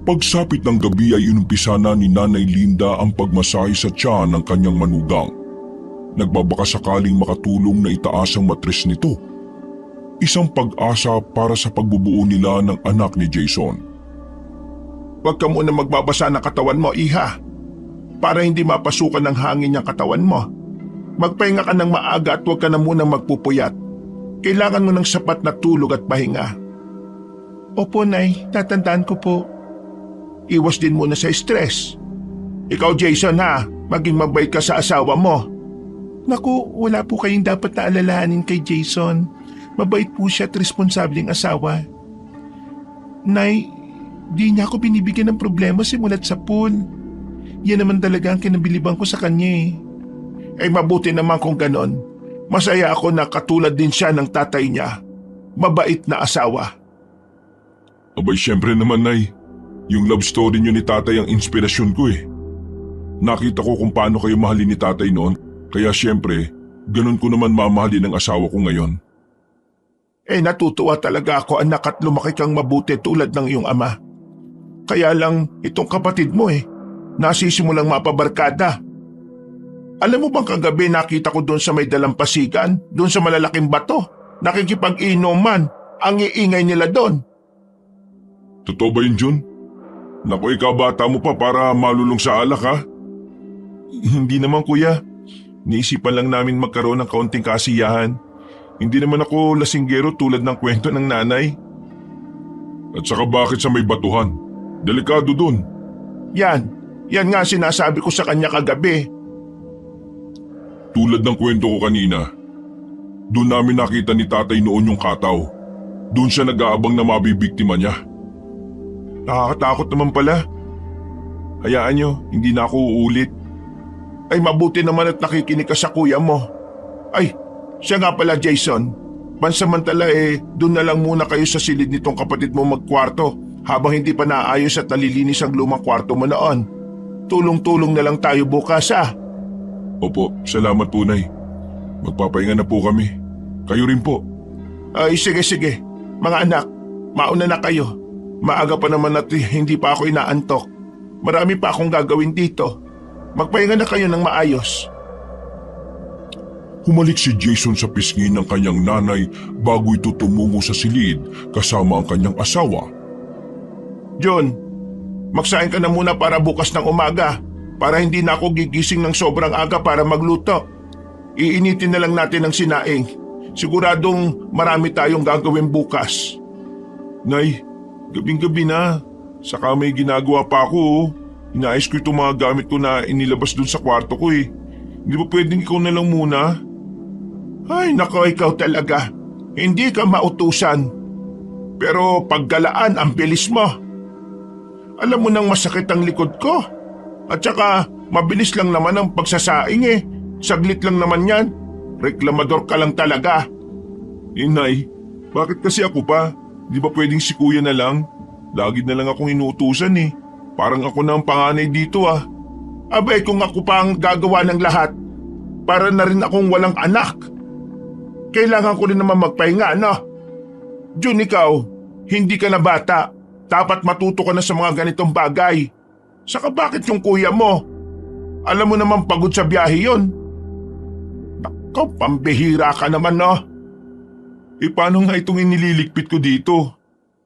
Pagsapit ng gabi ay inumpisa na ni Nanay Linda ang pagmasahe sa tiyan ng kanyang manugang. Nagbabaka sakaling makatulong na itaas ang matres nito. Isang pag-asa para sa pagbubuo nila ng anak ni Jason. Huwag ka muna magbabasa ng katawan mo, iha. Para hindi mapasukan ng hangin ang katawan mo. Magpahinga ka ng maaga at huwag ka na munang magpupuyat. Kailangan mo ng sapat na tulog at pahinga. Opo, Nay. Tatandaan ko po. Iwas din muna sa stress. Ikaw, Jason, ha? Maging mabait ka sa asawa mo. Naku, wala po kayong dapat na alalahanin kay Jason. Mabait po siya at responsableng asawa. Nay, di niya ako binibigyan ng problema simulat sa pool. Yan naman talaga ang kinabiliban ko sa kanya eh. Ay mabuti naman kung ganon. Masaya ako na katulad din siya ng tatay niya. Mabait na asawa. Abay syempre naman, Nay. Yung love story niyo ni tatay ang inspirasyon ko eh. Nakita ko kung paano kayo mahalin ni tatay noon, kaya syempre, ganun ko naman mamahalin ang asawa ko ngayon. Natutuwa talaga ako anak at lumaki kang mabuti tulad ng iyong ama. Kaya lang itong kapatid mo nasisimulang mapabarkada. Alam mo bang kagabi nakita ko doon sa may dalampasigan, doon sa malalaking bato, nakikipag-inuman, ang iingay nila doon. Totoo ba yun, Jun? Naku, ikaw bata mo pa para malulong sa alak ha? Hindi naman kuya. Niisipan lang namin magkaroon ng kaunting kasiyahan. Hindi naman ako lasinggero tulad ng kwento ng nanay. At saka bakit sa may batuhan? Delikado dun. Yan nga sinasabi ko sa kanya kagabi. Tulad ng kwento ko kanina, doon namin nakita ni tatay noon yung kataw. Doon siya nag-aabang na mabibiktima niya. Nakakatakot naman pala. Hayaan nyo, hindi na ako uulit. Ay mabuti naman at nakikinig ka sa kuya mo. Ay, siya nga pala Jason. Pansamantala doon na lang muna kayo sa silid nitong kapatid mo magkwarto habang hindi pa naayos at nalilinis ang lumang kwarto mo noon. Tulong-tulong na lang tayo bukas Opo, salamat po, Nay. Magpapahinga na po kami. Kayo rin po. Ay sige. Mga anak, mauna na kayo. Maaga pa naman at hindi pa ako inaantok. Marami pa akong gagawin dito. Magpahinga na kayo ng maayos. Humalik si Jason sa pisngi ng kanyang nanay bago ito tumungo sa silid kasama ang kanyang asawa. John, magsaing ka na muna para bukas ng umaga para hindi na ako gigising ng sobrang aga para magluto. Iinitin na lang natin ang sinaing. Siguradong marami tayong gagawin bukas. Nay, gabing-gabi na. Saka may ginagawa pa ako. Inaayos ko itong mga gamit ko na inilabas dun sa kwarto ko eh. Hindi ba pwedeng ikaw na lang muna? Ay nako, ikaw talaga. Hindi ka mautusan. Pero paggalaan ang bilis mo. Alam mo nang masakit ang likod ko. At saka mabilis lang naman ang pagsasaing Saglit lang naman yan. Reklamador ka lang talaga. Nay, bakit kasi ako pa? Di ba pwedeng si kuya na lang? Lagi na lang akong inuutusan eh. Parang ako na ang panganay dito Abay kung ako pa ang gagawa ng lahat, para na rin akong walang anak. Kailangan ko rin naman magpahinga, no? Jun, ikaw, hindi ka na bata. Dapat matuto ka na sa mga ganitong bagay. Saka bakit yung kuya mo? Alam mo naman pagod sa biyahe yon. Naku, pambihira ka naman, no? Paano nga itong inililigpit ko dito?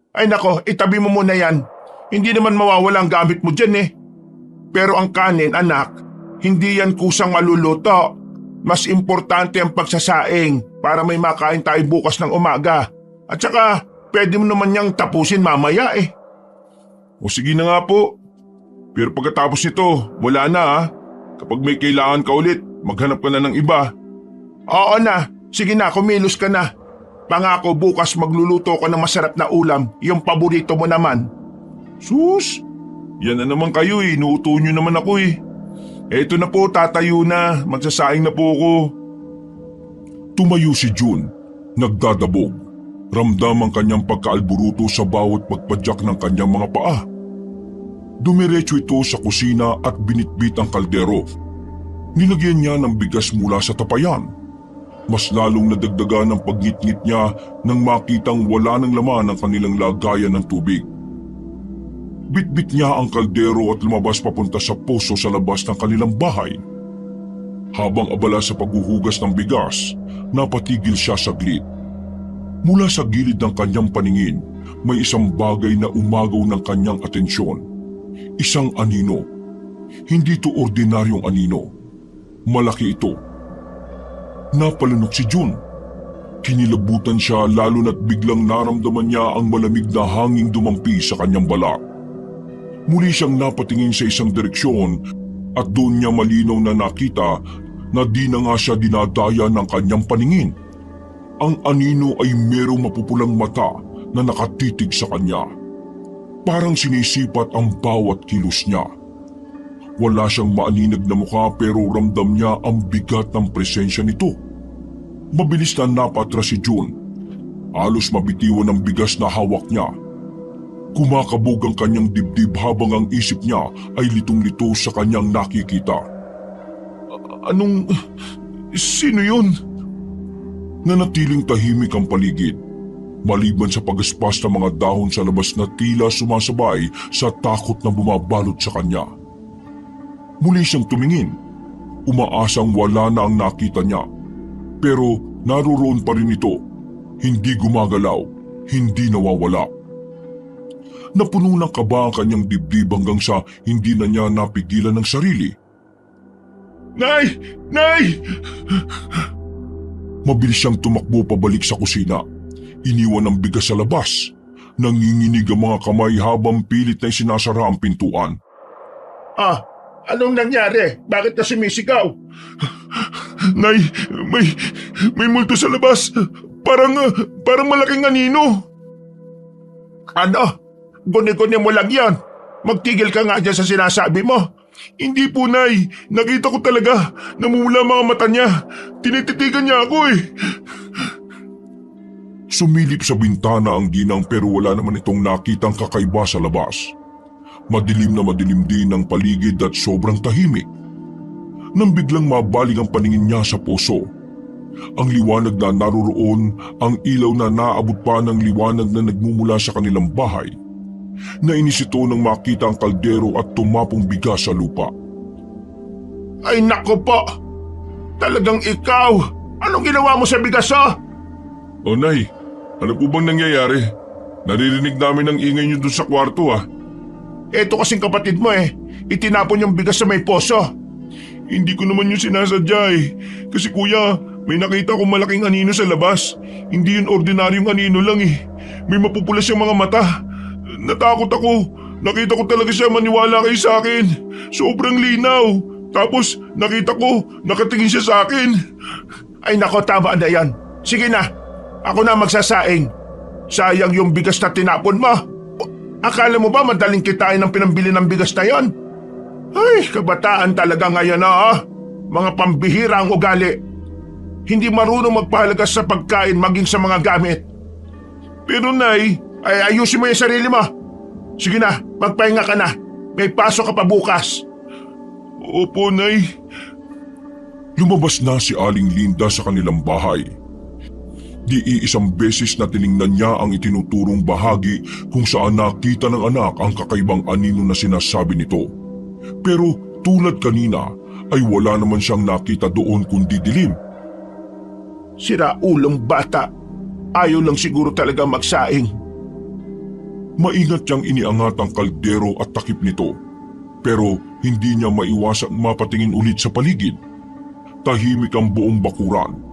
Ay nako, itabi mo muna yan. Hindi naman mawawala ang gamit mo dyan Pero ang kanin, anak, hindi yan kusang maluluto. Mas importante ang pagsasaing para may makain tayo bukas ng umaga. At saka, pwede mo naman niyang tapusin mamaya O sige na nga po. Pero pagkatapos nito, wala na Kapag may kailangan ka ulit, maghanap ka na ng iba. Oo na, sige na, kumilos ka na. Pangako bukas magluluto ko ng masarap na ulam, yung paborito mo naman. Sus, yan na naman kayo inuuto nyo naman ako Eto na po, tatayo na, magsasaing na po ako. Tumayo si June, nagdadabog. Ramdam ang kanyang pagkaalburuto sa bawat pagpadyak ng kanyang mga paa. Dumiretso ito sa kusina at binitbit ang kaldero. Nilagyan niya ng bigas mula sa tapayan. Mas lalong nadagdagan ang pagngit-ngit niya nang makitang wala ng laman ang kanilang lagayan ng tubig. Bitbit niya ang kaldero at lumabas papunta sa poso sa labas ng kanilang bahay. Habang abala sa paghuhugas ng bigas, napatigil siya saglit. Mula sa gilid ng kanyang paningin, may isang bagay na umagaw ng kanyang atensyon. Isang anino. Hindi ito ordinaryong anino. Malaki ito. Napalunok si June. Kinilabutan siya lalo na't biglang naramdaman niya ang malamig na hanging dumampi sa kanyang balat. Muli siyang napatingin sa isang direksyon at doon niya malinaw na nakita na di na nga siya dinadaya ng kanyang paningin. Ang anino ay merong mapupulang mata na nakatitig sa kanya. Parang sinisipat ang bawat kilos niya. Wala siyang maaninag na mukha pero ramdam niya ang bigat ng presensya nito. Mabilis na napatras si June. Halos mabitiwan ang bigas na hawak niya. Kumakabog ang kanyang dibdib habang ang isip niya ay litong-lito sa kanyang nakikita. Anong... sino yun? Nanatiling tahimik ang paligid. Maliban sa pagaspas ng mga dahon sa labas na tila sumasabay sa takot na bumabalot sa kanya. Muli siyang tumingin. Umaasang wala na ang nakita niya. Pero naroon pa rin ito. Hindi gumagalaw. Hindi nawawala. Napuno ng kaba ang kanyang dibdib hanggang sa hindi na niya napigilan ng sarili. Nay! Nay! Mabilis siyang tumakbo pabalik sa kusina. Iniwan ang bigas sa labas. Nanginginig ang mga kamay habang pilit na sinasara ang pintuan. Anong nangyari? Bakit ka sumisigaw? Nay, may multo sa labas. Parang malaking anino. Ano? Guni-guni mo lang yan. Magtigil ka nga dyan sa sinasabi mo. Hindi po, Nay. Nakita ko talaga. Namumula mga mata niya. Tinititigan niya ako eh. Sumilip sa bintana ang ginang pero wala naman itong nakitang kakaiba sa labas. Madilim na madilim din ang paligid at sobrang tahimik. Nang biglang mabaling ang paningin niya sa puso. Ang liwanag na naroroon, ang ilaw na naabot pa ng liwanag na nagmumula sa kanilang bahay. Nainis ito nang makita ang kaldero at tumapong bigas sa lupa. Ay nako po! Talagang ikaw! Anong ginawa mo sa bigas O Nay, ano po bang nangyayari? Naririnig namin ang ingay niyo doon sa kwarto Eto kasing kapatid mo itinapon yung bigas sa may poso. Hindi ko naman yung sinasadya eh. Kasi kuya, may nakita akong malaking anino sa labas. Hindi yun ordinaryong anino lang eh. May mapupula siyang mga mata. Natakot ako. Nakita ko talaga siya, maniwala kayo sa akin. Sobrang linaw. Tapos nakita ko, nakatingin siya sa akin. Ay nako, tama na yan. Sige na, ako na magsasaing. Sayang yung bigas na tinapon mo. Akala mo ba madaling kitain ang pinambili ng bigas na yon? Ay, kabataan talaga ngayon Mga pambihira ang ugali. Hindi marunong magpahalaga sa pagkain maging sa mga gamit. Pero Nay, ay ayusin mo yung sarili mo. Sige na, magpahinga ka na. May pasok ka pa bukas. Opo, Nay. Lumabas na si Aling Linda sa kanilang bahay. Di iisang beses na tiningnan niya ang itinuturong bahagi kung saan nakita ng anak ang kakaibang anino na sinasabi nito. Pero tulad kanina ay wala naman siyang nakita doon kundi dilim. Sira ulong bata. Ayaw lang siguro talaga magsaing. Maingat niyang iniangat ang kaldero at takip nito. Pero hindi niya maiwasan mapatingin ulit sa paligid. Tahimik ang buong bakuran.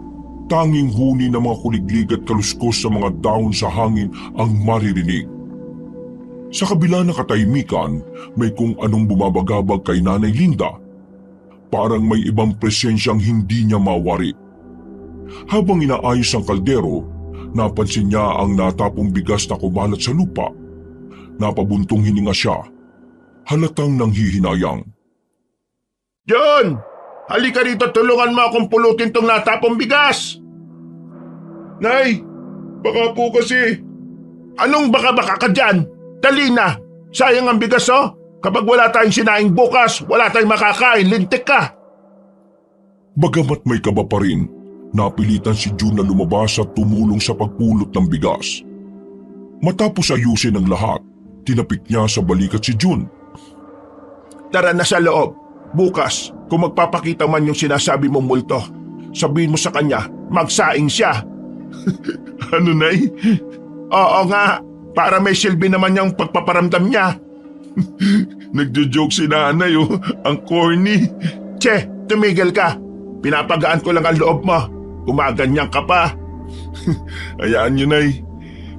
Tanging huni ng mga kuliglig at kaluskos sa mga dahon sa hangin ang maririnig. Sa kabila ng katahimikan, may kung anong bumabagabag kay Nanay Linda. Parang may ibang presensyang hindi niya mawari. Habang inaayos ang kaldero, napansin niya ang natapong bigas na kumalat sa lupa. Napabuntong hininga siya. Halatang nanghihinayang. John! Halika rito, tulungan mo akong pulutin tong natapong bigas! Nay, baka po kasi... Anong baka-baka ka dyan? Dali na! Sayang ang bigas Kapag wala tayong sinaing bukas, wala tayong makakain, lintik ka! Bagamat may kaba pa rin, napilitan si June na lumabas at tumulong sa pagpulot ng bigas. Matapos ayusin ang lahat, tinapik niya sa balikat si June. Tara na sa loob. Bukas, kung magpapakita man yung sinasabi mong multo, sabihin mo sa kanya, magsaing siya. Ano, Nay? Oo nga, para may silbi naman yung pagpaparamdam niya. Nagjo-joke si nanay oh. Ang corny. Che, tumigil ka. Pinapagaan ko lang ang loob mo. Gumaganyan ka pa. Hayaan niyo, Nay.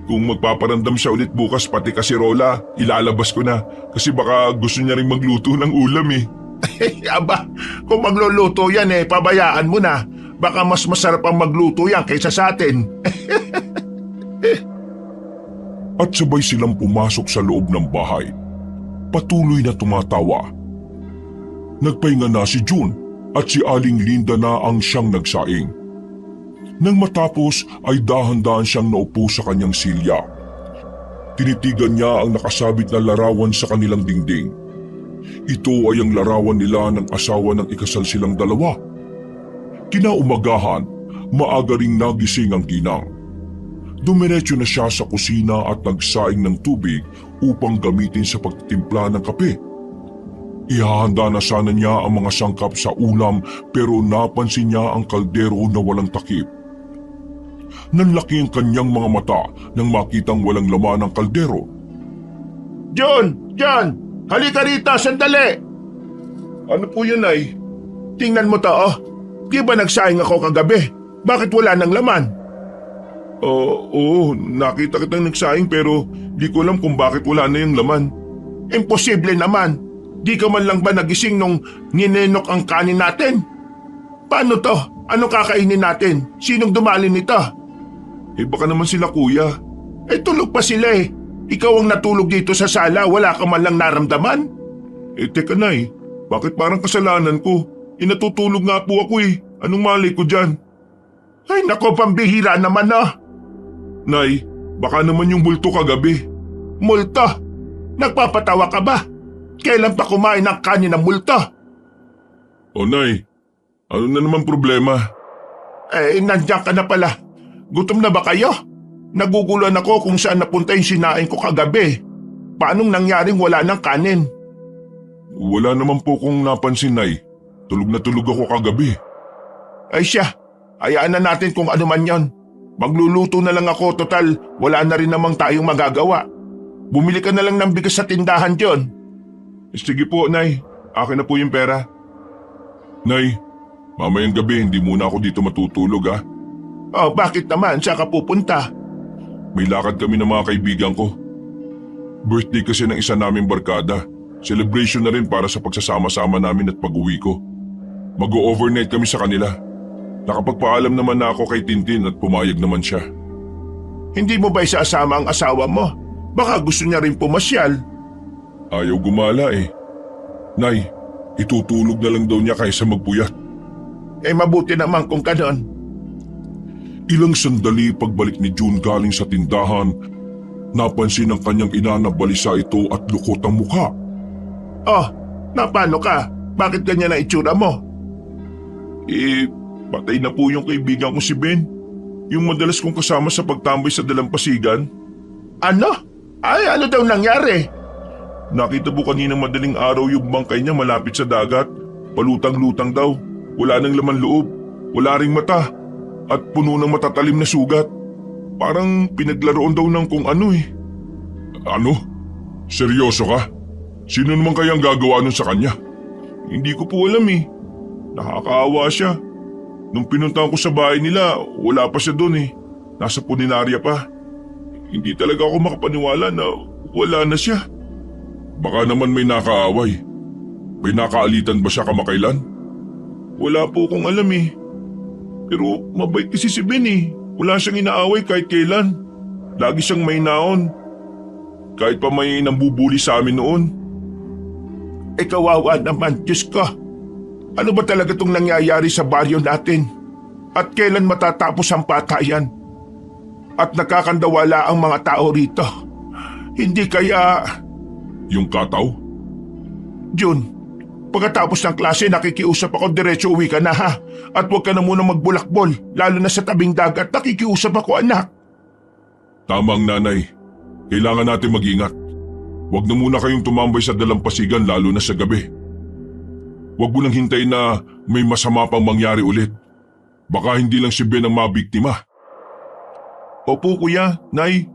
Kung magpaparamdam siya ulit bukas pati kasirola, ilalabas ko na. Kasi baka gusto niya rin magluto ng ulam eh. Aba, kung magluluto yan pabayaan mo na. Baka mas masarap ang magluto yan kaysa sa atin. At sabay silang pumasok sa loob ng bahay. Patuloy na tumatawa. Nagpahinga na si June at si Aling Linda na ang siyang nagsaing. Nang matapos ay dahan-dahan siyang naupo sa kanyang silya. Tinitigan niya ang nakasabit na larawan sa kanilang dingding. Ito ay ang larawan nila ng asawa ng ikasal silang dalawa. Kinaumagahan, maaga ring nagising ang ginang. Dumiretso na siya sa kusina at nagsaing ng tubig upang gamitin sa pagtitimpla ng kape. Ihahanda na sana niya ang mga sangkap sa ulam pero napansin niya ang kaldero na walang takip. Nanlaki ang kanyang mga mata nang makitang walang laman ang kaldero. John! Halika rito, sandali! Ano po yun, Nay? Tingnan mo to, oh. Di ba nagsaing ako kagabi? Bakit wala ng laman? Oo, nakita kitang nagsaing pero di ko alam kung bakit wala na yung laman. Imposible naman. Di ka man lang ba nagising nung ninenok ang kanin natin? Paano to? Ano kakainin natin? Sinong dumali nito? Baka naman sila kuya. Tulog pa sila eh. Ikaw ang natulog dito sa sala, wala ka man lang naramdaman? Teka, Nay. Bakit parang kasalanan ko? Natutulog nga po ako eh. Anong malay ko dyan? Ay nako, pambihira naman ah. Nay, baka naman yung bulto kagabi. Multo? Nagpapatawa ka ba? Kailan pa kumain ng kanin ng multo? Nay, ano na naman problema? Nandiyan ka na pala. Gutom na ba kayo? Naguguluhan ako kung saan napunta yung sinaing ko kagabi. Paanong nangyaring wala ng kanin? Wala naman po kong napansin, Nay. Tulog na tulog ako kagabi. Ay siya, hayaan na natin kung ano man yon. Magluluto na lang ako, total wala na rin namang tayong magagawa. Bumili ka na lang ng bigas sa tindahan, John. Sige po, Nay. Akin na po yung pera. Nay, mamayang gabi hindi muna ako dito matutulog ah. Oh, bakit naman? Saan ka pupunta? May lakad kami ng mga kaibigan ko. Birthday kasi ng isa naming barkada. Celebration na rin para sa pagsasama-sama namin at pag-uwi ko. Mag-o-overnight kami sa kanila. Nakapagpaalam naman na ako kay Tintin at pumayag naman siya. Hindi mo ba isasama ang asawa mo? Baka gusto niya rin pumasyal. Ayaw gumala eh. Nay, itutulog na lang daw niya kaysa magpuyat. Mabuti naman kung ganon. Ilang sandali pagbalik ni June galing sa tindahan, napansin ng kanyang ina na balisa ito at lukot ang mukha. Oh, napano ka? Bakit ganyan na itsura mo? Patay na po yung kaibigan ko si Ben. Yung madalas kong kasama sa pagtambay sa dalampasigan. Ano? Ay, ano daw nangyari? Nakita po kaninang madaling araw yung bangkay niya malapit sa dagat. Palutang-lutang daw. Wala nang laman loob. Wala ring mata. At puno ng matatalim na sugat. Parang pinaglaroon daw ng kung ano eh. Ano? Seryoso ka? Sino naman kayang gagawa nun sa kanya? Hindi ko po alam eh. Nakakaawa siya. Nung pinuntahan ko sa bahay nila, wala pa siya doon eh. Nasa puninarya pa. Hindi talaga ako makapaniwala na wala na siya. Baka naman may nakaaway. May nakaalitan ba siya kamakailan? Wala po akong alam eh. Pero mabait kasi si Ben eh. Wala siyang inaaway kahit kailan. Lagi siyang may naon. Kahit pa may nambubuli sa amin noon. Kawawa naman, Diyos ko. Ano ba talaga itong nangyayari sa baryo natin? At kailan matatapos ang patayan? At nakakandawala ang mga tao rito. Hindi kaya... Yung kataw? June, Pagkatapos ng klase, nakikiusap ako, diretso uwi ka na ha. At huwag ka na muna magbulakbol, lalo na sa tabing dagat, nakikiusap ako anak. Tama ang nanay. Kailangan natin mag-ingat. Huwag na muna kayong tumambay sa dalampasigan lalo na sa gabi. Huwag mo lang hintayin na may masama pang mangyari ulit. Baka hindi lang si Ben ang mabiktima. Opo kuya, nay.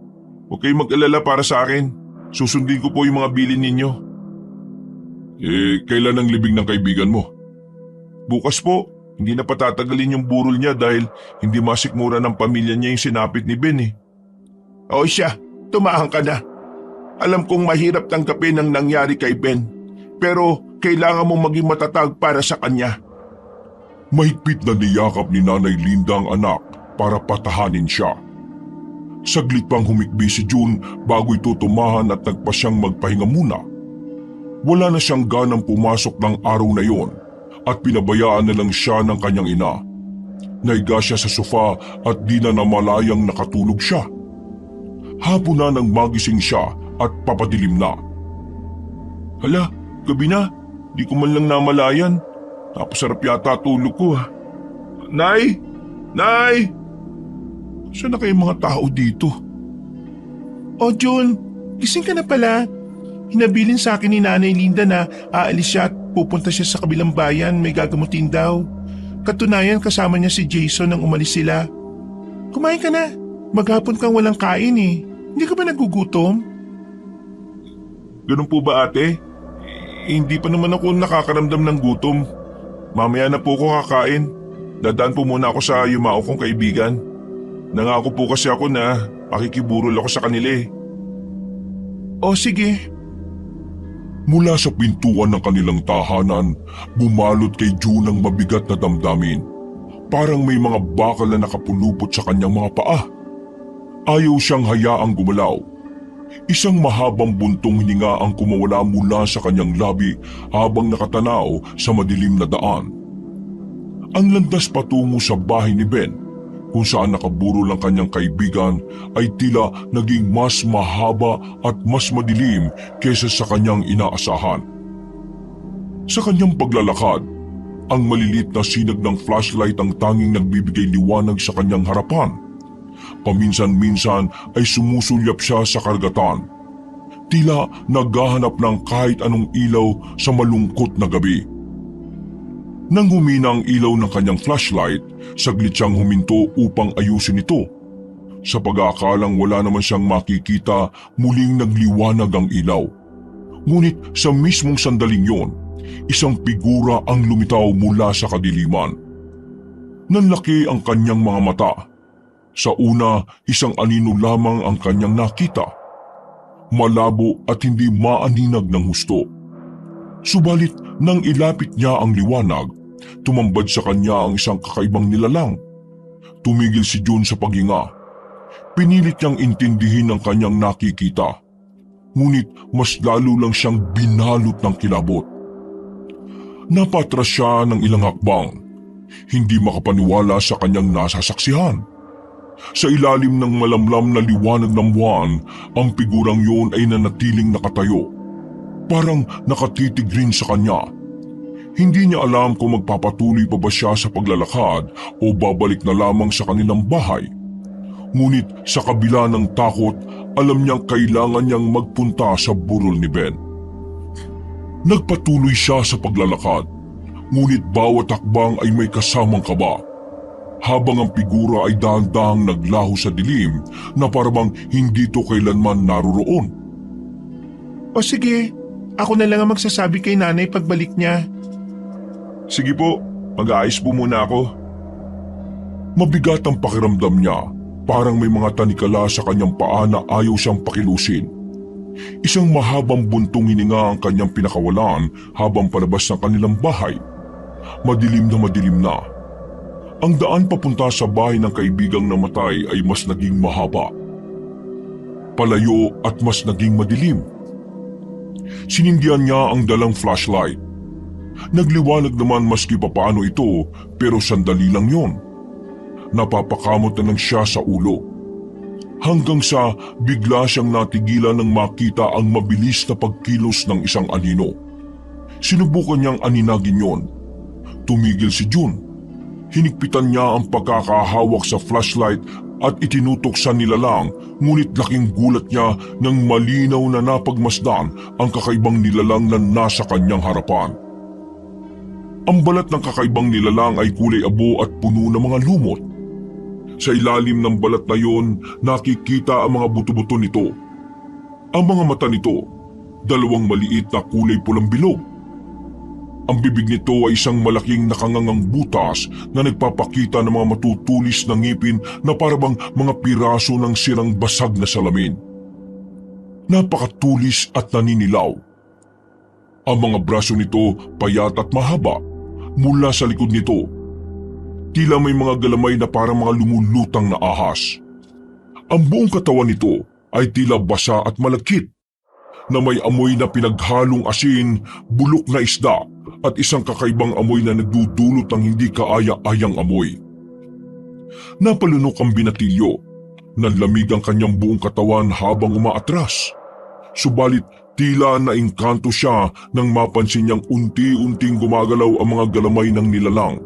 Huwag kayong mag-alala para sa akin. Susundin ko po yung mga bilin ninyo. Kailan ang libing ng kaibigan mo? Bukas po, hindi na patatagalin yung burol niya dahil hindi masikmura ng pamilya niya yung sinapit ni Ben eh. O siya, tumahan ka na. Alam kong mahirap tanggapin ang nangyari kay Ben, pero kailangan mong maging matatag para sa kanya. Mahigpit na niyakap ni Nanay Linda ang anak para patahanin siya. Saglit pang humikbi si June bago ito tumahan at nagpa siyang magpahinga muna. Wala na siyang ganang pumasok ng araw na yon at pinabayaan na lang siya ng kanyang ina. Naiga siya sa sofa at di na namalayang nakatulog siya. Hapon na nang magising siya at papadilim na. Hala, gabi na. Di ko man lang namalayan. Napasarap yata tulog ko ha. Nay! Nay! Saan na kayong mga tao dito? O June, gising ka na pala. Hinabilin sa akin ni Nanay Linda na aalis siya at pupunta siya sa kabilang bayan, may gagamutin daw. Katunayan kasama niya si Jason nang umalis sila. Kumain ka na. Maghapon kang walang kain eh. Hindi ka ba nagugutom? Ganun po ba ate? Hindi pa naman ako nakakaramdam ng gutom. Mamaya na po ako kakain. Dadaan po muna ako sa yumao kong kaibigan. Nangako po kasi ako na makikiburol ako sa kanila eh. O sige. Mula sa pintuan ng kanilang tahanan, bumalot kay June ang mabigat na damdamin. Parang may mga bakal na nakapulupot sa kanyang mga paa. Ayaw siyang hayaang gumalaw. Isang mahabang buntong hininga ang kumawala mula sa kanyang labi habang nakatanaw sa madilim na daan. Ang landas patungo sa bahay ni Ben, kung saan nakaburol ang kanyang kaibigan, ay tila naging mas mahaba at mas madilim kaysa sa kanyang inaasahan. Sa kanyang paglalakad, ang malilit na sinag ng flashlight ang tanging nagbibigay liwanag sa kanyang harapan. Paminsan-minsan ay sumusulyap siya sa karagatan. Tila naghahanap ng kahit anong ilaw sa malungkot na gabi. Nang humina ang ilaw ng kanyang flashlight, saglit siyang huminto upang ayusin ito. Sa pag-aakalang wala naman siyang makikita, muling nagliwanag ang ilaw. Ngunit sa mismong sandaling yon, isang figura ang lumitaw mula sa kadiliman. Nanlaki ang kanyang mga mata. Sa una, isang anino lamang ang kanyang nakita. Malabo at hindi maaninag ng husto. Subalit nang ilapit niya ang liwanag, tumambad sa kanya ang isang kakaibang nilalang. Tumigil si June sa paghinga. Pinilit niyang intindihin ang kanyang nakikita. Ngunit mas lalo lang siyang binalot ng kilabot. Napatras siya ng ilang hakbang. Hindi makapaniwala sa kanyang nasasaksihan. Sa ilalim ng malamlam na liwanag ng buwan, ang figurang yun ay nanatiling nakatayo. Parang nakatitig rin sa kanya. Hindi niya alam kung magpapatuloy pa ba siya sa paglalakad o babalik na lamang sa kanilang bahay. Ngunit sa kabila ng takot, alam niyang kailangan niyang magpunta sa burol ni Ben. Nagpatuloy siya sa paglalakad, ngunit bawat hakbang ay may kasamang kaba. Habang ang figura ay dahan-dahang naglaho sa dilim na parang hindi ito kailanman naroroon. O sige, ako na lang ang magsasabi kay nanay pagbalik niya. Sige po, mag-aayos po muna ako. Mabigat ang pakiramdam niya, parang may mga tanikala sa kanyang paa na ayaw siyang pakilusin. Isang mahabang buntong hininga ang kanyang pinakawalan habang palabas ng kanilang bahay. Madilim na. Ang daan papunta sa bahay ng kaibigang namatay ay mas naging mahaba. Palayo at mas naging madilim. Sinindihan niya ang dalang flashlight. Nagliwanag naman maski papaano ito, pero sandali lang yon. Napapakamot na lang siya sa ulo. Hanggang sa bigla siyang natigilan nang makita ang mabilis na pagkilos ng isang anino. Sinubukan niyang aninagin yon. Tumigil si June. Hinigpitan niya ang pagkakahawak sa flashlight at itinutok sa nilalang, ngunit laking gulat niya nang malinaw na napagmasdan ang kakaibang nilalang na nasa kanyang harapan. Ang balat ng kakaibang nilalang ay kulay abo at puno ng mga lumot. Sa ilalim ng balat na yon, nakikita ang mga buto-buto nito. Ang mga mata nito, dalawang maliit na kulay pulang bilog. Ang bibig nito ay isang malaking nakangangang butas na nagpapakita ng mga matutulis na ngipin na parabang mga piraso ng sirang basag na salamin. Napakatulis at naninilaw. Ang mga braso nito payat at mahaba. Mula sa likod nito, tila may mga galamay na parang mga lumulutang na ahas. Ang buong katawan nito ay tila basa at malagkit, na may amoy na pinaghalong asin, bulok na isda, at isang kakaibang amoy na nagdudulot ng hindi kaaya-ayang amoy. Napalunok ang binatilyo. Nanlamig ang kanyang buong katawan habang umaatras. Subalit tila naingkanto siya nang mapansin niyang unti-unting gumagalaw ang mga galamay ng nilalang.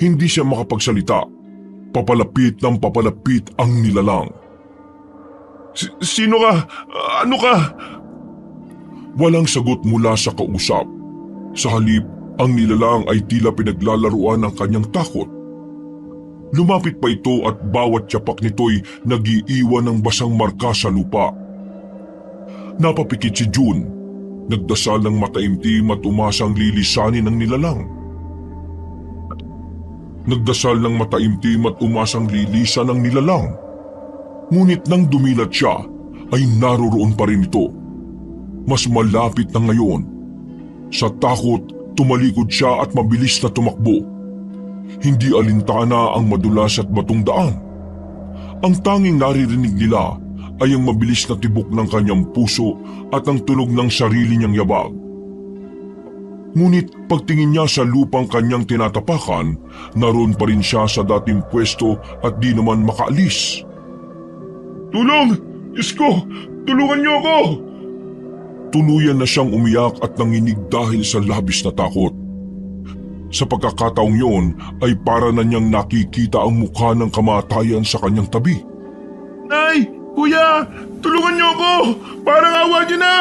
Hindi siya makapagsalita. Papalapit ng papalapit ang nilalang. Sino ka? Ano ka? Walang sagot mula sa kausap. Sa halip, ang nilalang ay tila pinaglalaruan ng kanyang takot. Lumapit pa ito at bawat tiyapak nito'y nag-iiwan ng basang marka sa lupa. Napapikit si June. Nagdasal ng mataimtim at umasang lilisanin ng nilalang. Nagdasal ng mataimtim at umasang lilisan ng nilalang. Ngunit nang dumilat siya, ay naroroon pa rin ito. Mas malapit na ngayon. Sa takot, tumalikod siya at mabilis na tumakbo. Hindi alintana ang madulas at batong daan. Ang tanging naririnig nila ay ang mabilis na tibok ng kanyang puso at ang tunog ng sarili niyang yabag. Ngunit pagtingin niya sa lupang kanyang tinatapakan, naroon pa rin siya sa dating pwesto at di naman makaalis. Tulong! Diyos ko! Tulungan niyo ako! Tuluyan na siyang umiyak at nanginig dahil sa labis na takot. Sa pagkakataong yun ay para na niyang nakikita ang mukha ng kamatayan sa kanyang tabi. Nay! Kuya! Tulungan niyo ako! Parang awa niyo na!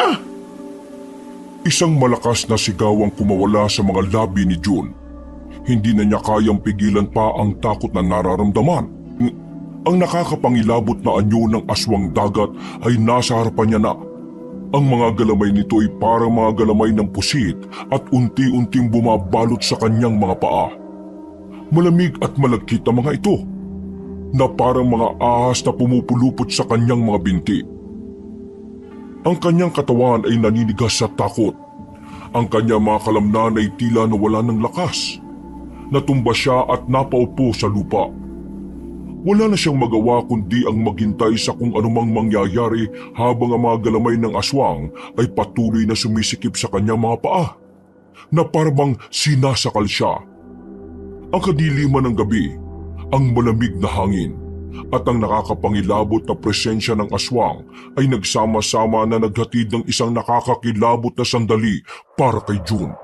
Isang malakas na sigaw ang kumawala sa mga labi ni June. Hindi na niya kayang pigilan pa ang takot na nararamdaman. Ang nakakapangilabot na anyo ng aswang dagat ay nasa harapan niya na. Ang mga galamay nito ay parang mga galamay ng pusit at unti-unting bumabalot sa kanyang mga paa. Malamig at malagkit ang mga ito, na parang mga ahas na pumupulupot sa kanyang mga binti. Ang kanyang katawan ay naninigas sa takot. Ang kanyang mga kalamnan ay tila nawala ng lakas. Natumba siya at napaupo sa lupa. Wala na siyang magawa kundi ang maghintay sa kung anumang mangyayari habang ang mga galamay ng aswang ay patuloy na sumisikip sa kanyang mga paa, na parang sinasakal siya. Ang kadiliman ng gabi, ang malamig na hangin, at ang nakakapangilabot na presensya ng aswang ay nagsama-sama na naghatid ng isang nakakakilabot na sandali para kay June.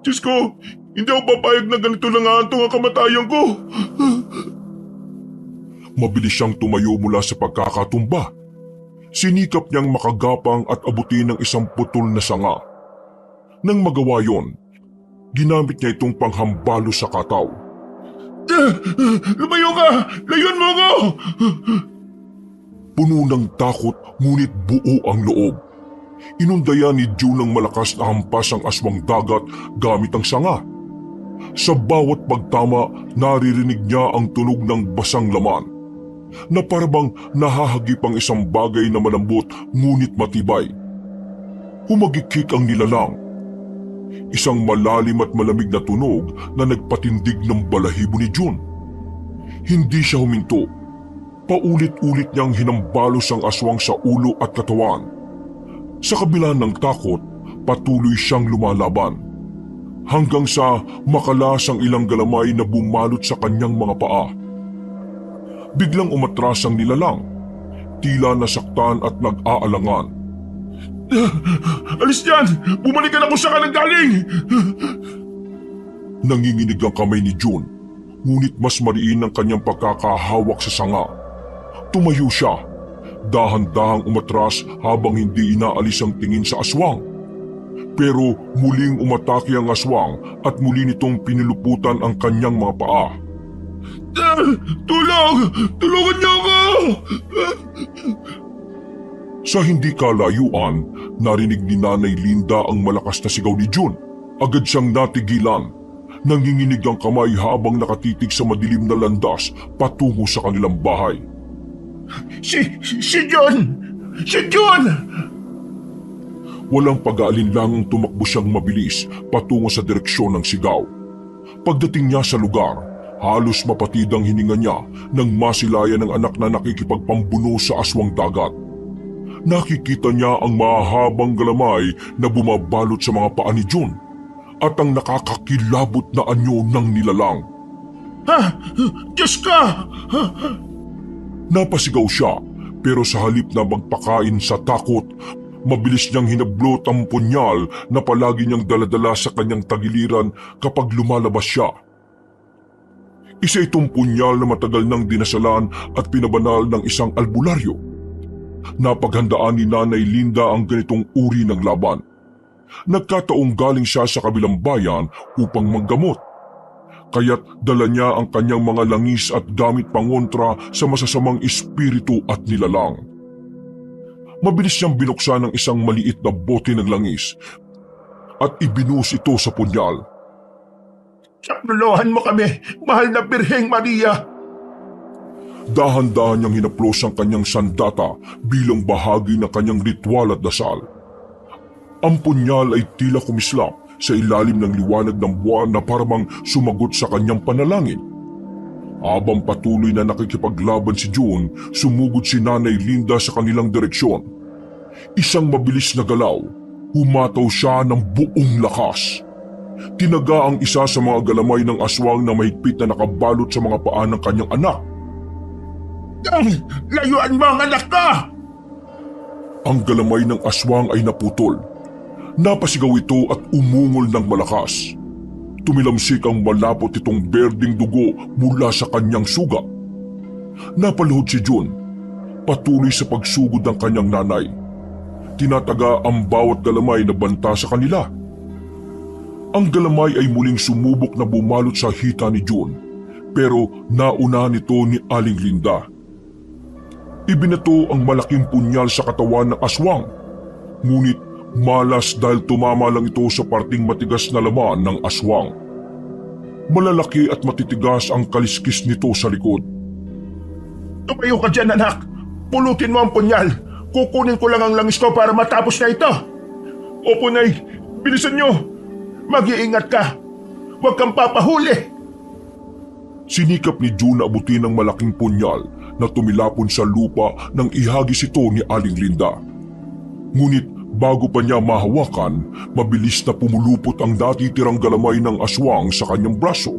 Diyos ko! Hindi ako papayag na ganito lang ang kamatayan ko! Mabilis siyang tumayo mula sa pagkakatumba. Sinikap niyang makagapang at abutin ng isang putol na sanga. Nang magawa yon, ginamit niya itong panghambalo sa kataw. Lumayo ka! Layuan mo ako! Puno ng takot ngunit buo ang loob. Inundayan ni June ng malakas na hampas ang aswang dagat gamit ang sanga. Sa bawat pagtama, naririnig niya ang tunog ng basang laman, na parabang nahahagip ang isang bagay na malambot ngunit matibay. Humagikik ang nilalang. Isang malalim at malamig na tunog na nagpatindig ng balahibo ni June. Hindi siya huminto. Paulit-ulit niyang hinambalos ang aswang sa ulo at katawan. Sa kabila ng takot, patuloy siyang lumalaban. Hanggang sa makalas ang ilang galamay na bumalot sa kanyang mga paa. Biglang umatras ang nilalang, tila nasaktan at nag-aalangan. Alis dyan! Bumalik ka na kung saan ka nanggaling! Nanginginig ang kamay ni June, ngunit mas mariin ang kanyang pagkakahawak sa sanga. Tumayo siya, dahan-dahang umatras habang hindi inaalis ang tingin sa aswang. Pero muling umatake ang aswang at muli nitong piniluputan ang kanyang mga paa. Tulong! Tulungan niyo ako! Sa hindi kalayuan, narinig ni Nanay Linda ang malakas na sigaw ni June. Agad siyang natigilan. Nanginginig ang kamay habang nakatitig sa madilim na landas patungo sa kanilang bahay. Si John! Si John! Walang pag-aalinlangang tumakbo siyang mabilis patungo sa direksyon ng sigaw. Pagdating niya sa lugar, halos mapatid ang hininga niya nang masilayan ng anak na nakikipagpambuno sa aswang dagat. Nakikita niya ang mahabang galamay na bumabalot sa mga paa ni June at ang nakakakilabot na anyo ng nilalang. Ha? Diyos ka! Napasigaw siya, pero sa halip na magpakain sa takot, mabilis niyang hinablot ang punyal na palagi niyang daladala sa kanyang tagiliran kapag lumalabas siya. Isa itong punyal na matagal nang dinasalan at pinabanal ng isang albularyo. Napaghandaan ni Nanay Linda ang ganitong uri ng laban. Nagkataong galing siya sa kabilang bayan upang manggamot. Kaya't dala niya ang kanyang mga langis at gamit pangontra sa masasamang espiritu at nilalang. Mabilis siyang binuksan ng isang maliit na bote ng langis at ibinuhos ito sa punyal. Saklolohan mo kami, mahal na Birheng Maria! Dahan-dahan niyang hinaplos ang kanyang sandata bilang bahagi ng kanyang ritual at dasal. Ang punyal ay tila kumislap sa ilalim ng liwanag ng buwan na parang sumagot sa kanyang panalangin. Habang patuloy na nakikipaglaban si June, sumugod si Nanay Linda sa kanilang direksyon. Isang mabilis na galaw, humataw siya ng buong lakas. Tinaga ang isa sa mga galamay ng aswang na mahigpit na nakabalot sa mga paa ng kanyang anak. Layuan mo ang anak ko! Ang galamay ng aswang ay naputol. Napasigaw ito at umungol ng malakas. Tumilamsik ang malapot itong berdeng dugo mula sa kanyang suga. Napaluhod si June, patuloy sa pagsugod ng kanyang nanay. Tinataga ang bawat galamay na banta sa kanila. Ang galamay ay muling sumubok na bumalot sa hita ni June, pero nauna nito ni Aling Linda. Ibinato ang malaking punyal sa katawan ng aswang, ngunit malas dahil tumama lang ito sa parting matigas na laman ng aswang. Malalaki at matitigas ang kaliskis nito sa likod. Tumayo ka dyan, anak! Pulutin mo ang punyal! Kukunin ko lang ang langis ko para matapos na ito! Opo, Nay! Bilisan nyo! Mag-iingat ka! Huwag kang papahuli! Sinikap ni June na abutin ang malaking punyal na tumilapon sa lupa nang ihagis ito ni Aling Linda. Ngunit bago pa niya mahawakan, mabilis na pumulupot ang natitirang galamay ng aswang sa kanyang braso.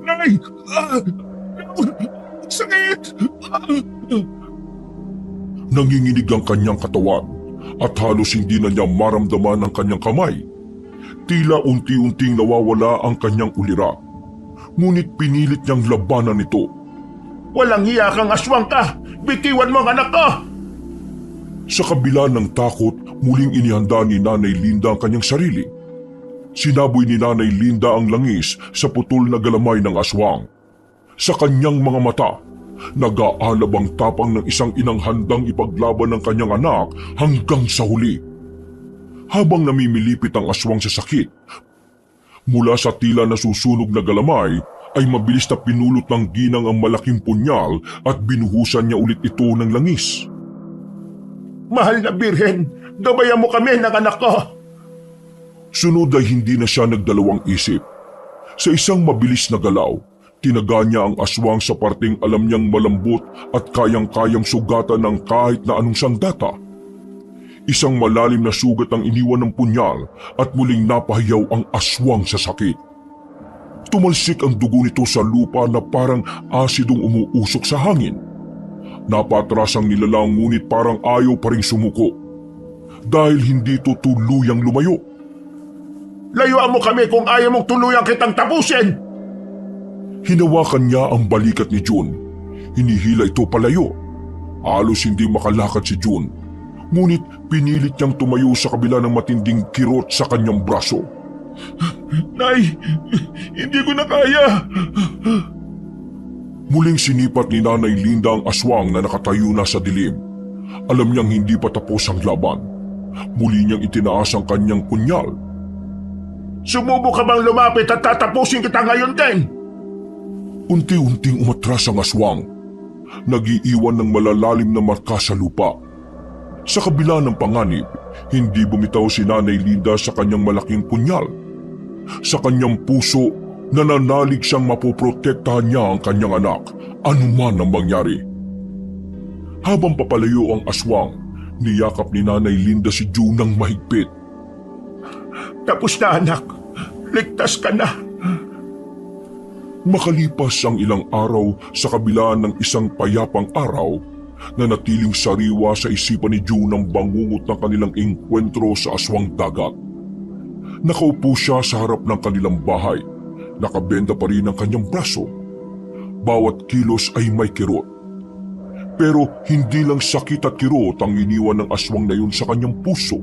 Nay! Sakit! Nanginginig ang kanyang katawan at halos hindi na niya maramdaman ang kanyang kamay. Tila unti-unting nawawala ang kanyang ulira. Ngunit pinilit niyang labanan ito. Walang hiya kang aswang ka! Bitiwan mo ang anak ko! Sa kabila ng takot, muling inihanda ni Nanay Linda ang kanyang sarili. Sinaboy ni Nanay Linda ang langis sa putol na galamay ng aswang. Sa kanyang mga mata, nag-aalab ang tapang ng isang inang handang ipaglaban ng kanyang anak hanggang sa huli. Habang namimilipit ang aswang sa sakit, mula sa tila nasusunog na galamay ay mabilis na pinulot ng ginang ang malaking punyal at binuhusan niya ulit ito ng langis. Mahal na Birhen, gabayan mo kami ng anak ko! Sunod ay hindi na siya nagdalawang isip. Sa isang mabilis na galaw, tinaga niya ang aswang sa parting alam niyang malambot at kayang-kayang sugatan ng kahit na anong sandata. Isang malalim na sugat ang iniwan ng punyal at muling napahiyaw ang aswang sa sakit. Tumalsik ang dugo nito sa lupa na parang asidong umuusok sa hangin. Napatras ang nilalang ngunit parang ayaw pa ring sumuko. dahil hindi ito tuluyang lumayo. Layuan mo kami kung ayaw mong tuluyang kitang tapusin! Hinawakan niya ang balikat ni June. Hinihila ito palayo. Halos hindi makalakad si June. Ngunit pinilit niyang tumayo sa kabila ng matinding kirot sa kanyang braso. Nay, hindi ko na kaya. Muling sinipat ni Nanay Linda ang aswang na nakatayo na sa dilim. Alam niyang hindi pa tapos ang laban. Muli niyang itinaas ang kanyang punyal. Sumubo ka bang lumapit at tatapusin kita ngayon din? Unti-unting umatras ang aswang. Nag-iiwan ng malalalim na marka sa lupa. Sa kabila ng panganib, hindi bumitaw si Nanay Linda sa kanyang malaking punyal. Sa kanyang puso, nananalig siyang mapoprotektahan niya ang kanyang anak, anuman ang mangyari. Habang papalayo ang aswang, niyakap ni Nanay Linda si June ng mahigpit. Tapos na anak, ligtas ka na. Makalipas ang ilang araw sa kabila ng isang payapang araw, nanatiling sariwa sa isipan ni June ang bangungot ng kanilang engkwentro sa aswang dagat. Nakaupo siya sa harap ng kanilang bahay. Nakabenda pa rin ang kanyang braso. Bawat kilos ay may kirot. Pero hindi lang sakit at kirot ang iniwan ng aswang na yun sa kanyang puso.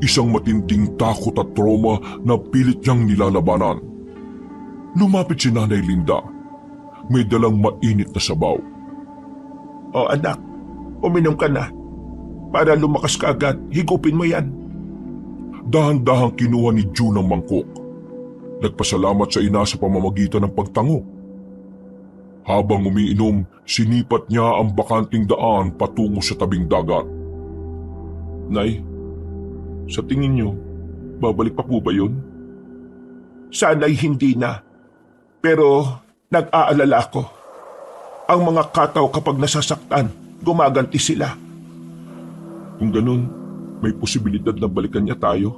Isang matinding takot at trauma na pilit niyang nilalabanan. Lumapit si Nanay Linda. May dalang mainit na sabaw. O anak, uminom ka na. Para lumakas ka agad, higupin mo yan. Dahan-dahang kinuha ni June ang mangkok. Nagpasalamat sa ina sa pamamagitan ng pagtango. Habang umiinom, sinipat niya ang bakanting daan patungo sa tabing dagat. Nay, sa tingin niyo, babalik pa po ba yun? Sana'y hindi na. Pero nag-aalala ako. Ang mga kataw kapag nasasaktan, gumaganti sila. Kung ganun, may posibilidad na balikan niya tayo.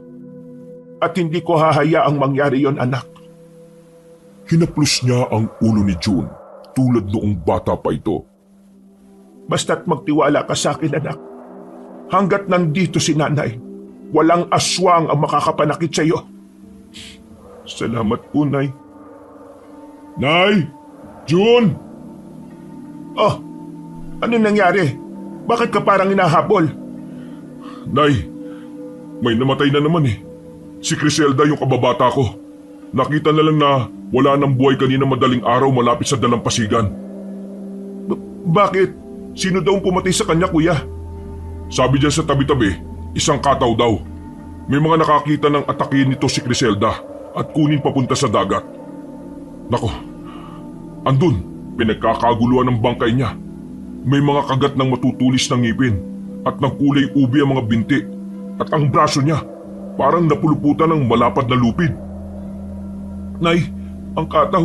At hindi ko hahayaang mangyari yon, anak. Hinaplos niya ang ulo ni June tulad noong bata pa ito. Basta't magtiwala ka sa akin, anak. Hanggat nandito si nanay, walang aswang ang makakapanakit sa iyo. Salamat po, Nay. Nay! June! Oh, ano nangyari? Bakit ka parang hinahabol? Nay, may namatay na naman eh. Si Criselda yung kababata ko. Nakita na lang na wala nang buhay kanina madaling araw malapit sa dalampasigan. Bakit? Sino daw ang pumatay sa kanya, kuya? Sabi dyan sa tabi-tabi, isang kataw daw. May mga nakakita ng atakin nito si Criselda at kunin papunta sa dagat. Nako, andun, pinagkakaguluhan ng bangkay niya. May mga kagat ng matutulis ng ngipin at ng kulay ubi ang mga binti at ang braso niya parang napuluputan ng malapad na lupid. Nay, ang kataw.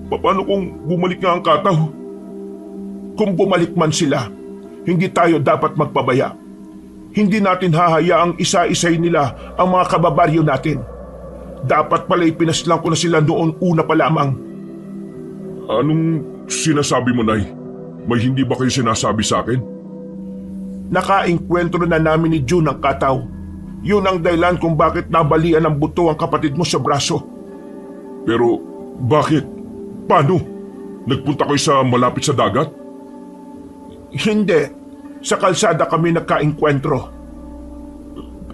Paano kung bumalik nga ang kataw? Kung bumalik man sila, hindi tayo dapat magpabaya. Hindi natin hahayaang isa-isay nila ang mga kababaryo natin. Dapat pala'y pinaslang ko na sila noon una pa lamang. Anong sinasabi mo, Nay? May hindi ba kayo sinasabi sa akin? Nakaengkwentro na namin ni June ang kataw. Yun ang dahilan kung bakit nabalian ng buto ang kapatid mo sa braso. Pero bakit? Paano? Nagpunta kayo sa malapit sa dagat? Hindi. Sa kalsada kami nagkaengkwentro.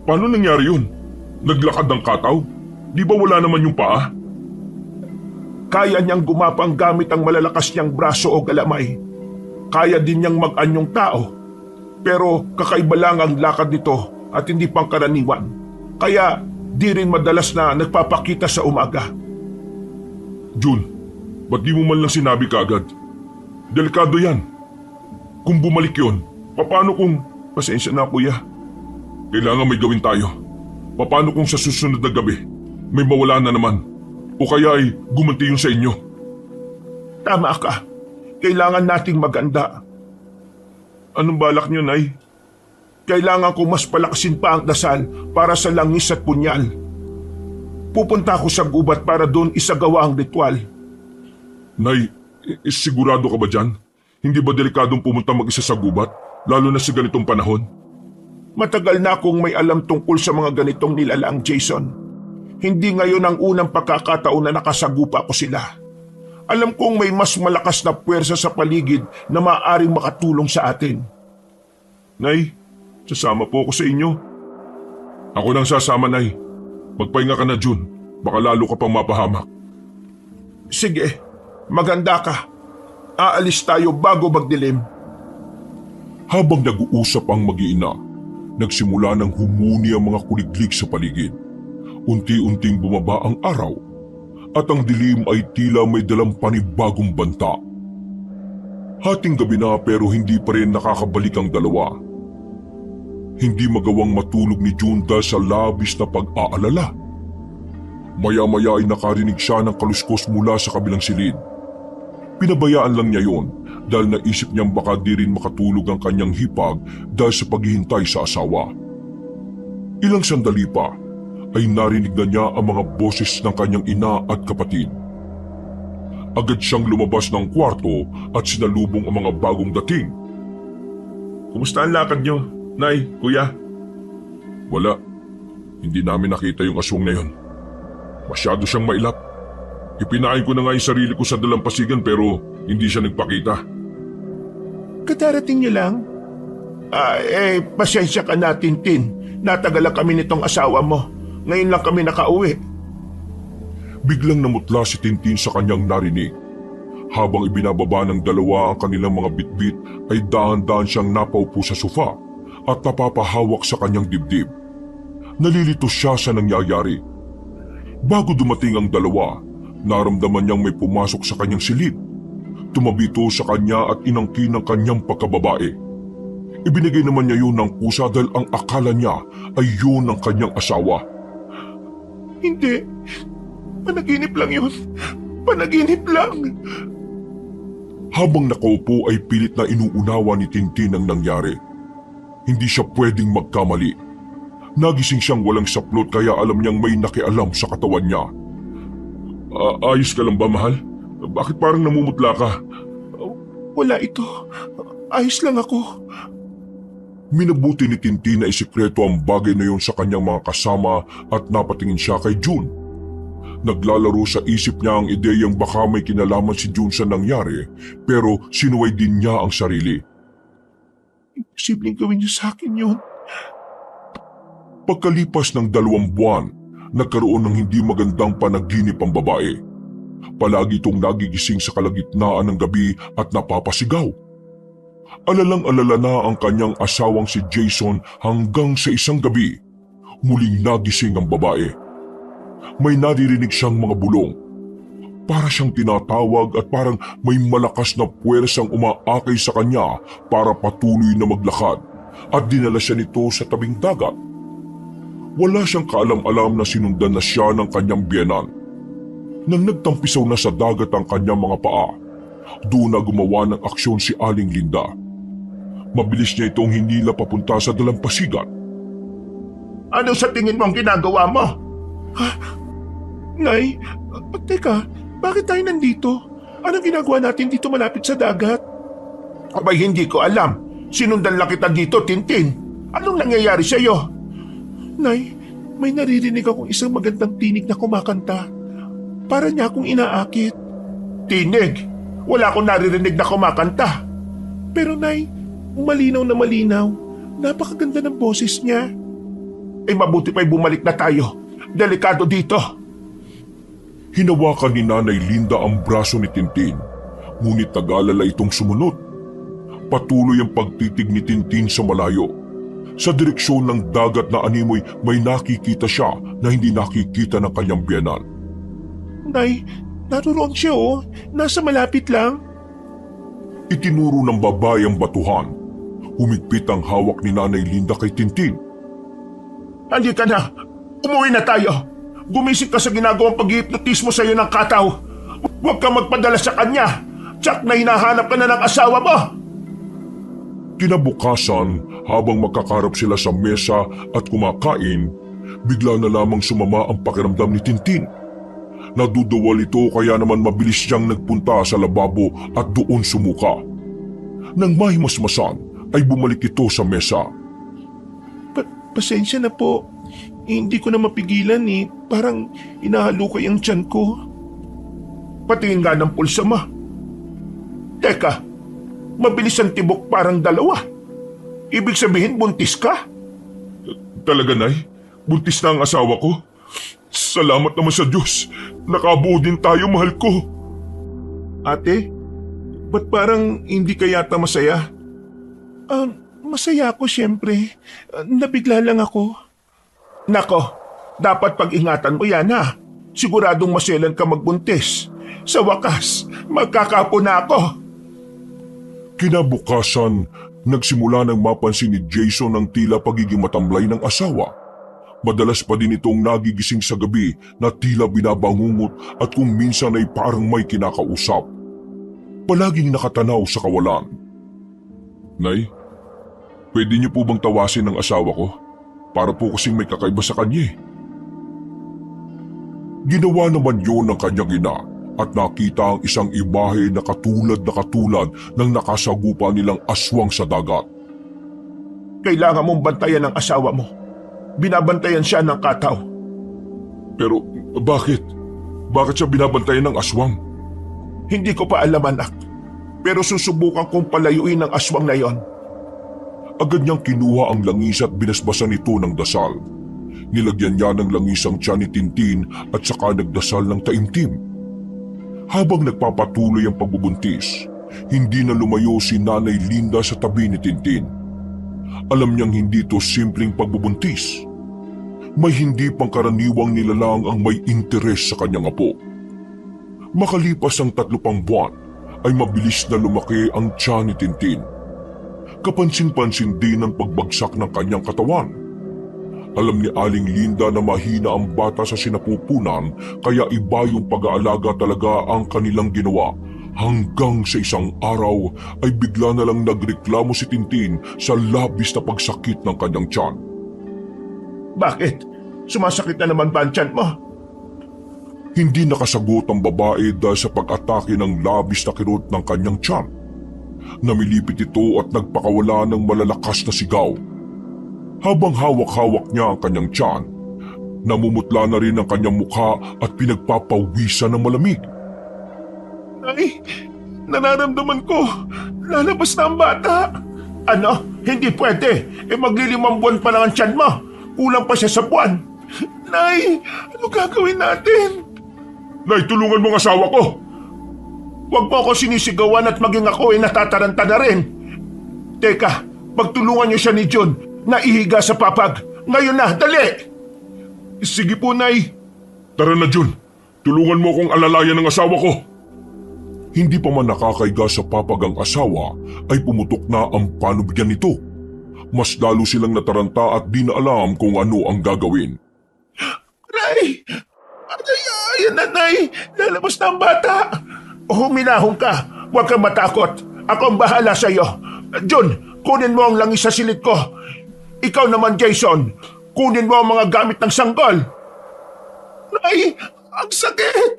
Paano nangyari yun? Naglakad ng kataw? Di ba wala naman yung paa? Kaya niyang gumapang gamit ang malalakas niyang braso o galamay. Kaya din niyang mag-anyong tao. Pero kakaiba lang ang lakad nito at hindi pangkaraniwan. Kaya di rin madalas na nagpapakita sa umaga. June, ba't di mo man lang sinabi kaagad? Delikado yan. Kung bumalik yun, paano kung... Pasensya na, kuya. Kailangan may gawin tayo. Paano kung sa susunod na gabi, may mawala na naman? O kaya ay gumanti yun sa inyo? Tama ka. Kailangan nating maganda. Anong balak niyo, Nay? Kailangan ko mas palakasin pa ang dasal para sa langis at punyal. Pupunta ako sa gubat para doon isagawa ang ritual. Nay, sigurado ka ba dyan? Hindi ba delikadong pumunta mag-isa sa gubat, lalo na sa ganitong panahon? Matagal na akong may alam tungkol sa mga ganitong nilalang, Jason. Hindi ngayon ang unang pagkakataon na nakasagupa ko sila. Alam kong may mas malakas na puwersa sa paligid na maaaring makatulong sa atin. Nay, sasama po ako sa inyo. Ako nang sasama, Nay. Magpahinga ka na, June. Baka lalo ka pang mapahamak. Sige, maganda ka. Aalis tayo bago magdilim. Habang nag-uusap ang mag-iina, nagsimula ng humuni ang mga kuliglig sa paligid. Unti-unting bumaba ang araw at ang dilim ay tila may dalang panibagong banta. Hating gabi na pero hindi pa rin nakakabalik ang dalawa. Hindi magawang matulog ni June dahil sa labis na pag-aalala. Maya-maya ay nakarinig siya ng kaluskos mula sa kabilang silid. Pinabayaan lang niya yon dahil naisip niyang baka di rin makatulog ang kanyang hipag dahil sa paghihintay sa asawa. Ilang sandali pa ay narinig na niya ang mga boses ng kanyang ina at kapatid. Agad siyang lumabas ng kwarto at sinalubong ang mga bagong dating. Kumusta ang lakad niyo, Nay, Kuya? Wala. Hindi namin nakita yung aswang na yun. Masyado siyang mailap. Ipinain ko na nga yung sarili ko sa dalampasigan pero hindi siya nagpakita. Kadarating niyo lang? Pasensya ka na, Tintin. Natagalan kami nitong asawa mo. Ngayon lang kami nakauwi. Biglang namutla si Tintin sa kanyang narinig. Habang ibinababa ng dalawa ang kanilang mga bitbit ay dahan-dahan siyang napaupo sa sofa at napapahawak sa kanyang dibdib. Nalilito siya sa nangyayari. Bago dumating ang dalawa, naramdaman niyang may pumasok sa kanyang silid. Tumabi ito sa kanya at inangkin ang kanyang pagkababae. Ibinigay naman niya yun ng kusa dahil ang akala niya ay yun ang kanyang asawa. Hindi. Panaginip lang yun. Panaginip lang. Habang nakaupo ay pilit na inuunawa ni Tintin ang nangyari. Hindi siya pwedeng magkamali. Nagising siyang walang saplot kaya alam niyang may nakialam sa katawan niya. Ayos ka lang ba, mahal? Bakit parang namumutla ka? Wala ito. Ayos lang ako. Minabuti ni Tintin na isikreto ang bagay na yon sa kanyang mga kasama at napatingin siya kay June. Naglalaro sa isip niya ang ideyang baka may kinalaman si June sa nangyari pero sinuway din niya ang sarili. Imposibleng gawin niyo sa akin yun. Pagkalipas ng 2 buwan, nagkaroon ng hindi magandang panaginip ang babae. Palagi itong nagigising sa kalagitnaan ng gabi at napapasigaw. Alalang-alala na ang kanyang asawang si Jason hanggang sa isang gabi, muling nagising ang babae. May naririnig siyang mga bulong. Para siyang tinatawag at parang may malakas na puwersang umaakay sa kanya para patuloy na maglakad at dinala siya nito sa tabing dagat. Wala siyang kaalam-alam na sinundan na siya ng kanyang biyenan. Nang nagtampisaw na sa dagat ang kanyang mga paa, doon na gumawa ng aksyon si Aling Linda. Mabilis niya itong hinila papunta sa dalampasigan. Ano sa tingin mo ang ginagawa mo? Nay, teka, bakit tayo nandito? Anong ginagawa natin dito malapit sa dagat? Abay hindi ko alam. Sinundan lang kita dito, Tintin. Anong nangyayari sa iyo? Nay, may naririnig akong isang magandang tinig na kumakanta. Para niya akong inaakit. Tinig? Wala akong naririnig na kumakanta. Pero Nay, malinaw na malinaw. Napakaganda ng boses niya. Mabuti pa'y bumalik na tayo. Delikado dito. Hinawakan ni Nanay Linda ang braso ni Tintin, ngunit nag-alala itong sumunod. Patuloy ang pagtitig ni Tintin sa malayo. Sa direksyon ng dagat na animoy may nakikita siya na hindi nakikita ng kanyang biyenan. Nay, naroon siya oh. Nasa malapit lang. Itinuro ng babae ang batuhan. Humigpit ang hawak ni Nanay Linda kay Tintin. Halika na. Umuwi na tayo. Gumising ka sa ginagawang pag-hipnotismo sa iyo ng kataw. Huwag kang magpadala sa kanya. Tsak na hinahanap ka na ng asawa mo. Kinabukasan, habang magkakarap sila sa mesa at kumakain, bigla na lamang sumama ang pakiramdam ni Tintin. Naduduwal ito kaya naman mabilis siyang nagpunta sa lababo at doon sumuka. Nang mahimasmasan ay bumalik ito sa mesa. Pasensya na po. Hindi ko na mapigilan eh. Parang inahalukay ang tiyan ko. Patingin nga ng pulsa mo. Teka, mabilis ang tibok parang 2. Ibig sabihin buntis ka? Talaga, Nay? Buntis na ang asawa ko? Salamat naman sa Diyos. Nakabuo din tayo, mahal ko. Ate, ba't parang hindi ka yata masaya? Masaya ako siyempre. Nabigla lang ako. Nako, dapat pag-ingatan mo yan ha. Siguradong maselan ka magbuntis. Sa wakas, magkakapo na ako. Kinabukasan, nagsimula nang mapansin ni Jason ang tila pagiging matamlay ng asawa. Madalas pa din itong nagigising sa gabi na tila binabangungot at kung minsan ay parang may kinakausap. Palaging nakatanaw sa kawalan. Nay, pwede niyo po bang tawasin ang asawa ko? Para po kasing may kakaiba sa kanya. Ginawa naman yun ng kanyang ina at nakita ang isang imahe na katulad ng nakasagupa nilang aswang sa dagat. Kailangan mong bantayan ang asawa mo. Binabantayan siya ng kataw. Pero bakit? Bakit siya binabantayan ng aswang? Hindi ko pa alam, anak. Pero susubukan kong palayuin ang aswang na yon. Agad niyang kinuha ang langis at binasbasan ito ng dasal. Nilagyan niya ng langis ang tiyan ni Tintin at saka nagdasal ng taimtim. Habang nagpapatuloy ang pagbubuntis, hindi na lumayo si Nanay Linda sa tabi ni Tintin. Alam niyang hindi ito simpleng pagbubuntis. May hindi pangkaraniwang nilalang ang may interes sa kanyang apo. Makalipas ang 3 buwan, ay mabilis na lumaki ang tiyan ni Tintin. Kapansin-pansin din ang pagbagsak ng kanyang katawan. Alam ni Aling Linda na mahina ang bata sa sinapupunan kaya iba yung pag-aalaga talaga ang kanilang ginawa. Hanggang sa isang araw ay bigla na lang nagreklamo si Tintin sa labis na pagsakit ng kanyang tiyan. Bakit? Sumasakit na naman ba ang tiyan mo? Hindi nakasagot ang babae dahil sa pag-atake ng labis na kirot ng kanyang tiyan. Namilipit ito at nagpakawala ng malalakas na sigaw. Habang hawak-hawak niya ang kanyang tiyan, namumutla na rin ang kanyang mukha at pinagpapawisan ng malamig. Ay, nararamdaman ko. Lalabas na ang bata. Ano? Hindi pwede. Maglilimang buwan pa lang ang tiyan mo. Kulang pa siya sa buwan. Nay, ano gagawin natin? Nay, tulungan mo ang asawa ko! Huwag mo ako sinisigawan at maging ako ay natataranta na rin. Teka, pagtulungan niyo siya ni Jun na ihiga sa papag. Ngayon na, dali! Sige po, Nay. Tara na, Jun. Tulungan mo akong alalayan ng asawa ko. Hindi pa man nakakaiga sa papag ang asawa, ay pumutok na ang panubigyan nito. Mas lalo silang nataranta at di na alam kung ano ang gagawin. Nay! Ayan na, Nay! Lalabas na ang bata! Huminahon ka! Huwag kang matakot! Ako ang bahala sa iyo! Jun, kunin mo ang langis sa silid ko! Ikaw naman, Jason! Kunin mo ang mga gamit ng sanggol! Nay! Ang sakit!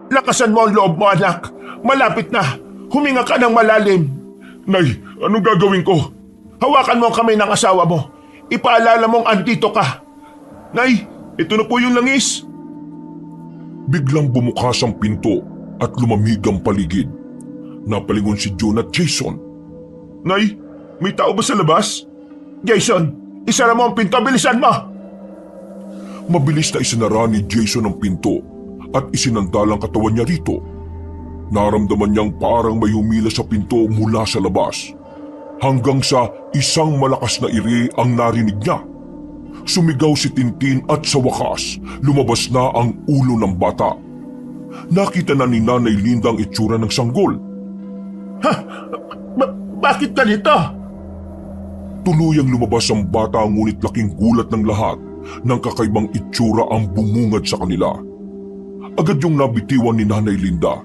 Lakasan mo ang loob mo, anak! Malapit na! Huminga ka ng malalim! Nay, anong gagawin ko? Hawakan mo ang kamay ng asawa mo! Ipaalala mong andito ka! Nay, ito na po yung langis. Biglang bumukas ang pinto at lumamig ang paligid. Napalingon si June at Jason. Nay, may tao ba sa labas? Jason, isara mo ang pinto, bilisan mo! Mabilis na isinara ni Jason ang pinto at isinandal ang katawan niya rito. Naramdaman niyang parang may humila sa pinto mula sa labas. Hanggang sa isang malakas na iri ang narinig niya. Sumigaw si Tintin at sa wakas, lumabas na ang ulo ng bata. Nakita na ni Nanay Linda ang itsura ng sanggol. Ha? Bakit ganito? Tuluyang lumabas ang bata ngunit laking gulat ng lahat nang kakaibang itsura ang bumungad sa kanila. Agad yung nabitiwan ni Nanay Linda.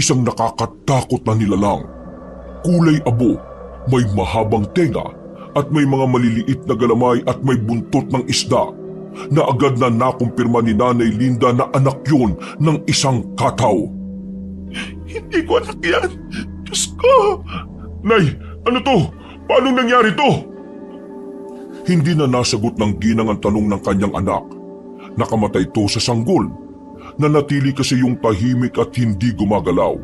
Isang nakakatakot na nilalang. Kulay abo, may mahabang tenga at may mga maliliit na galamay at may buntot ng isda na agad na nakumpirma ni Nanay Linda na anak yun ng isang kataw. Hindi ko anak yan. Diyos ko! Nay, ano to? Paano nangyari to? Hindi na nasagot ng ginang ang tanong ng kanyang anak. Nakamatay ito sa sanggol. Nanatili kasi yung tahimik at hindi gumagalaw.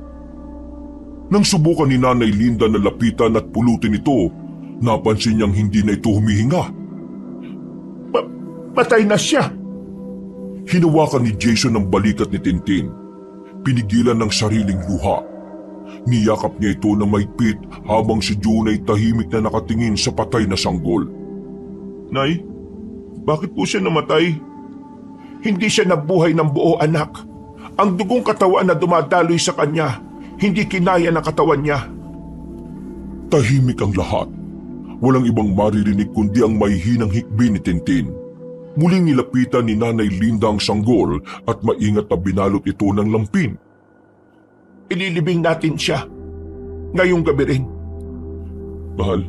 Nang subukan ni Nanay Linda na lapitan at pulutin ito, napansin niyang hindi na ito humihinga. Patay na siya. Hinawakan ni Jason ang balikat ni Tintin. Pinigilan ng sariling luha. Niyakap niya ito na mahigpit habang si June ay tahimik na nakatingin sa patay na sanggol. Nay, bakit po siya namatay? Hindi siya nabuhay ng buo, anak. Ang dugong katawan na dumadaloy sa kanya, hindi kinaya ng katawan niya. Tahimik ang lahat. Walang ibang maririnig kundi ang mahihinang hikbi ni Tintin. Muling nilapitan ni Nanay Linda ang sanggol at maingat na binalot ito ng lampin. Ililibing natin siya. Ngayong gabi rin. Mahal,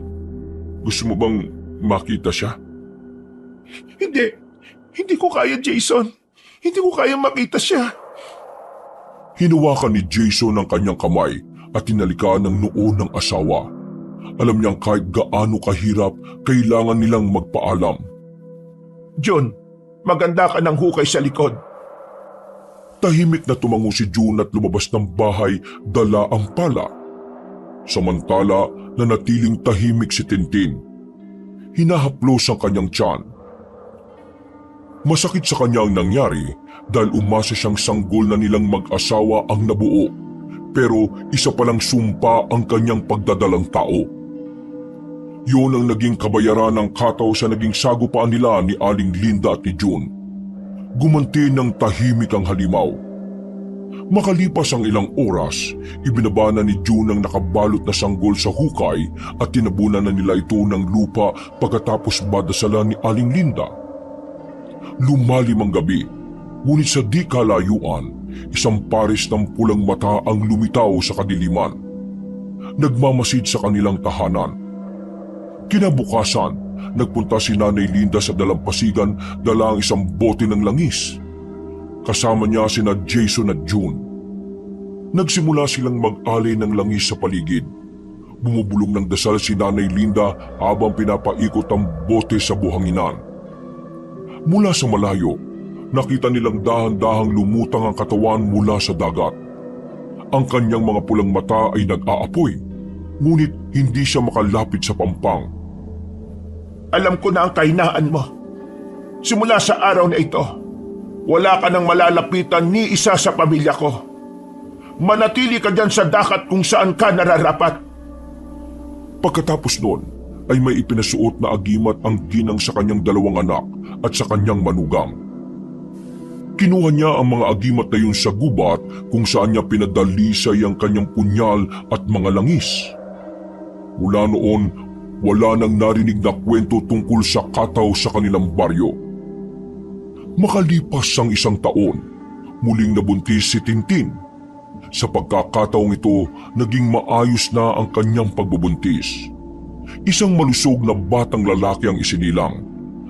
gusto mo bang makita siya? Hindi ko kaya, Jason. Hindi ko kaya makita siya. Hinawakan ni Jason ang kanyang kamay at tinalikan ng noo ng asawa. Alam niyang kahit gaano kahirap, kailangan nilang magpaalam. John, maganda ka ng hukay sa likod. Tahimik na tumango si June at lumabas ng bahay, dala ang pala. Samantala, nanatiling tahimik si Tintin. Hinahaplos ang kanyang tiyan. Masakit sa kanya ang nangyari dahil umasa siyang sanggol na nilang mag-asawa ang nabuo. Pero isa palang sumpa ang kanyang pagdadalang tao. Yun ang naging kabayaran ng kataw sa naging sagupaan nila ni Aling Linda at ni June. Gumanti ng tahimik ang halimaw. Makalipas ang ilang oras, ibinaba na ni June ang nakabalot na sanggol sa hukay at tinabunan na nila ito ng lupa pagkatapos badasalan ni Aling Linda. Lumalim ang gabi, ngunit sa di kalayuan, isang pares ng pulang mata ang lumitaw sa kadiliman. Nagmamasid sa kanilang tahanan. Kinabukasan, nagpunta si Nanay Linda sa dalampasigan dala ang isang bote ng langis. Kasama niya sina Jason at June. Nagsimula silang mag-alay ng langis sa paligid. Bumubulong ng dasal si Nanay Linda habang pinapaikot ang bote sa buhanginan. Mula sa malayo, nakita nilang dahan-dahang lumutang ang katawan mula sa dagat. Ang kanyang mga pulang mata ay nag-aapoy, ngunit hindi siya makalapit sa pampang. Alam ko na ang kahinaan mo. Simula sa araw na ito, wala ka nang malalapitan ni isa sa pamilya ko. Manatili ka dyan sa dagat kung saan ka nararapat. Pagkatapos noon, ay may ipinasuot na agimat ang ginang sa kanyang dalawang anak at sa kanyang manugang. Kinuha niya ang mga agimat na yun sa gubat kung saan niya pinadalisay ang kanyang punyal at mga langis. Mula noon, wala nang narinig na kwento tungkol sa kataw sa kanilang baryo. Makalipas ang isang taon, muling nabuntis si Tintin. Sa pagkakataong ito, naging maayos na ang kanyang pagbubuntis. Isang malusog na batang lalaki ang isinilang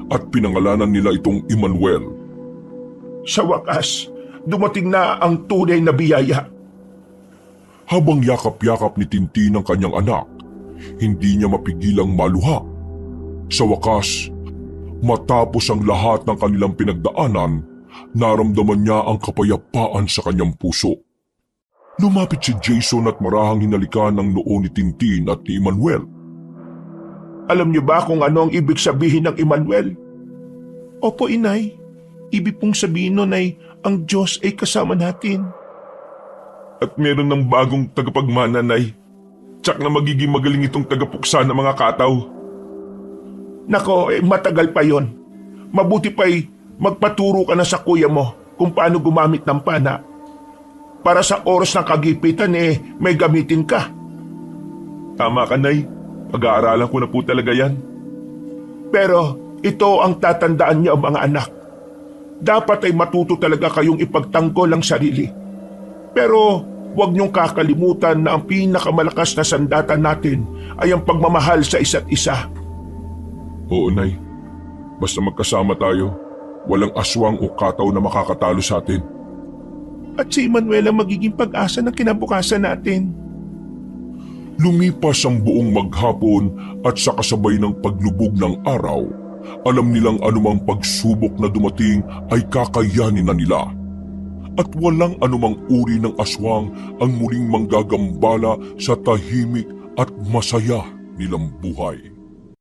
at pinangalanan nila itong Emmanuel. Sa wakas, dumating na ang tunay na biyaya. Habang yakap-yakap ni Tintin ang kanyang anak, hindi niya mapigilang maluha. Sa wakas, matapos ang lahat ng kanilang pinagdaanan, naramdaman niya ang kapayapaan sa kanyang puso. Lumapit si Jason at marahang hinalikan ang noo ni Tintin at ni Emmanuel. Alam niyo ba kung ano ang ibig sabihin ng Emmanuel? Opo, inay. Ibig pong sabihin nun ay ang Diyos ay kasama natin. At meron ng bagong tagapagmana, nay. Tsak na magiging magaling itong tagapuksa ng mga kataw. Nako, matagal pa yon. Mabuti pa'y magpaturo ka na sa kuya mo kung paano gumamit ng pana. Para sa oras ng kagipitan may gamitin ka. Tama ka, nay. Pag-aaralan ko na po talaga yan. Pero ito ang tatandaan niyo, mga anak. Dapat ay matuto talaga kayong ipagtanggol ang sarili. Pero huwag niyong kakalimutan na ang pinakamalakas na sandata natin ay ang pagmamahal sa isa't isa. Oo, Nay. Basta magkasama tayo, walang aswang o kataw na makakatalo sa atin. At si Emmanuel ang magiging pag-asa ng kinabukasan natin. Lumipas ang buong maghapon at sa kasabay ng paglubog ng araw, Alam nilang anumang pagsubok na dumating ay kakayanin na nila. At walang anumang uri ng aswang ang muling manggagambala sa tahimik at masaya nilang buhay.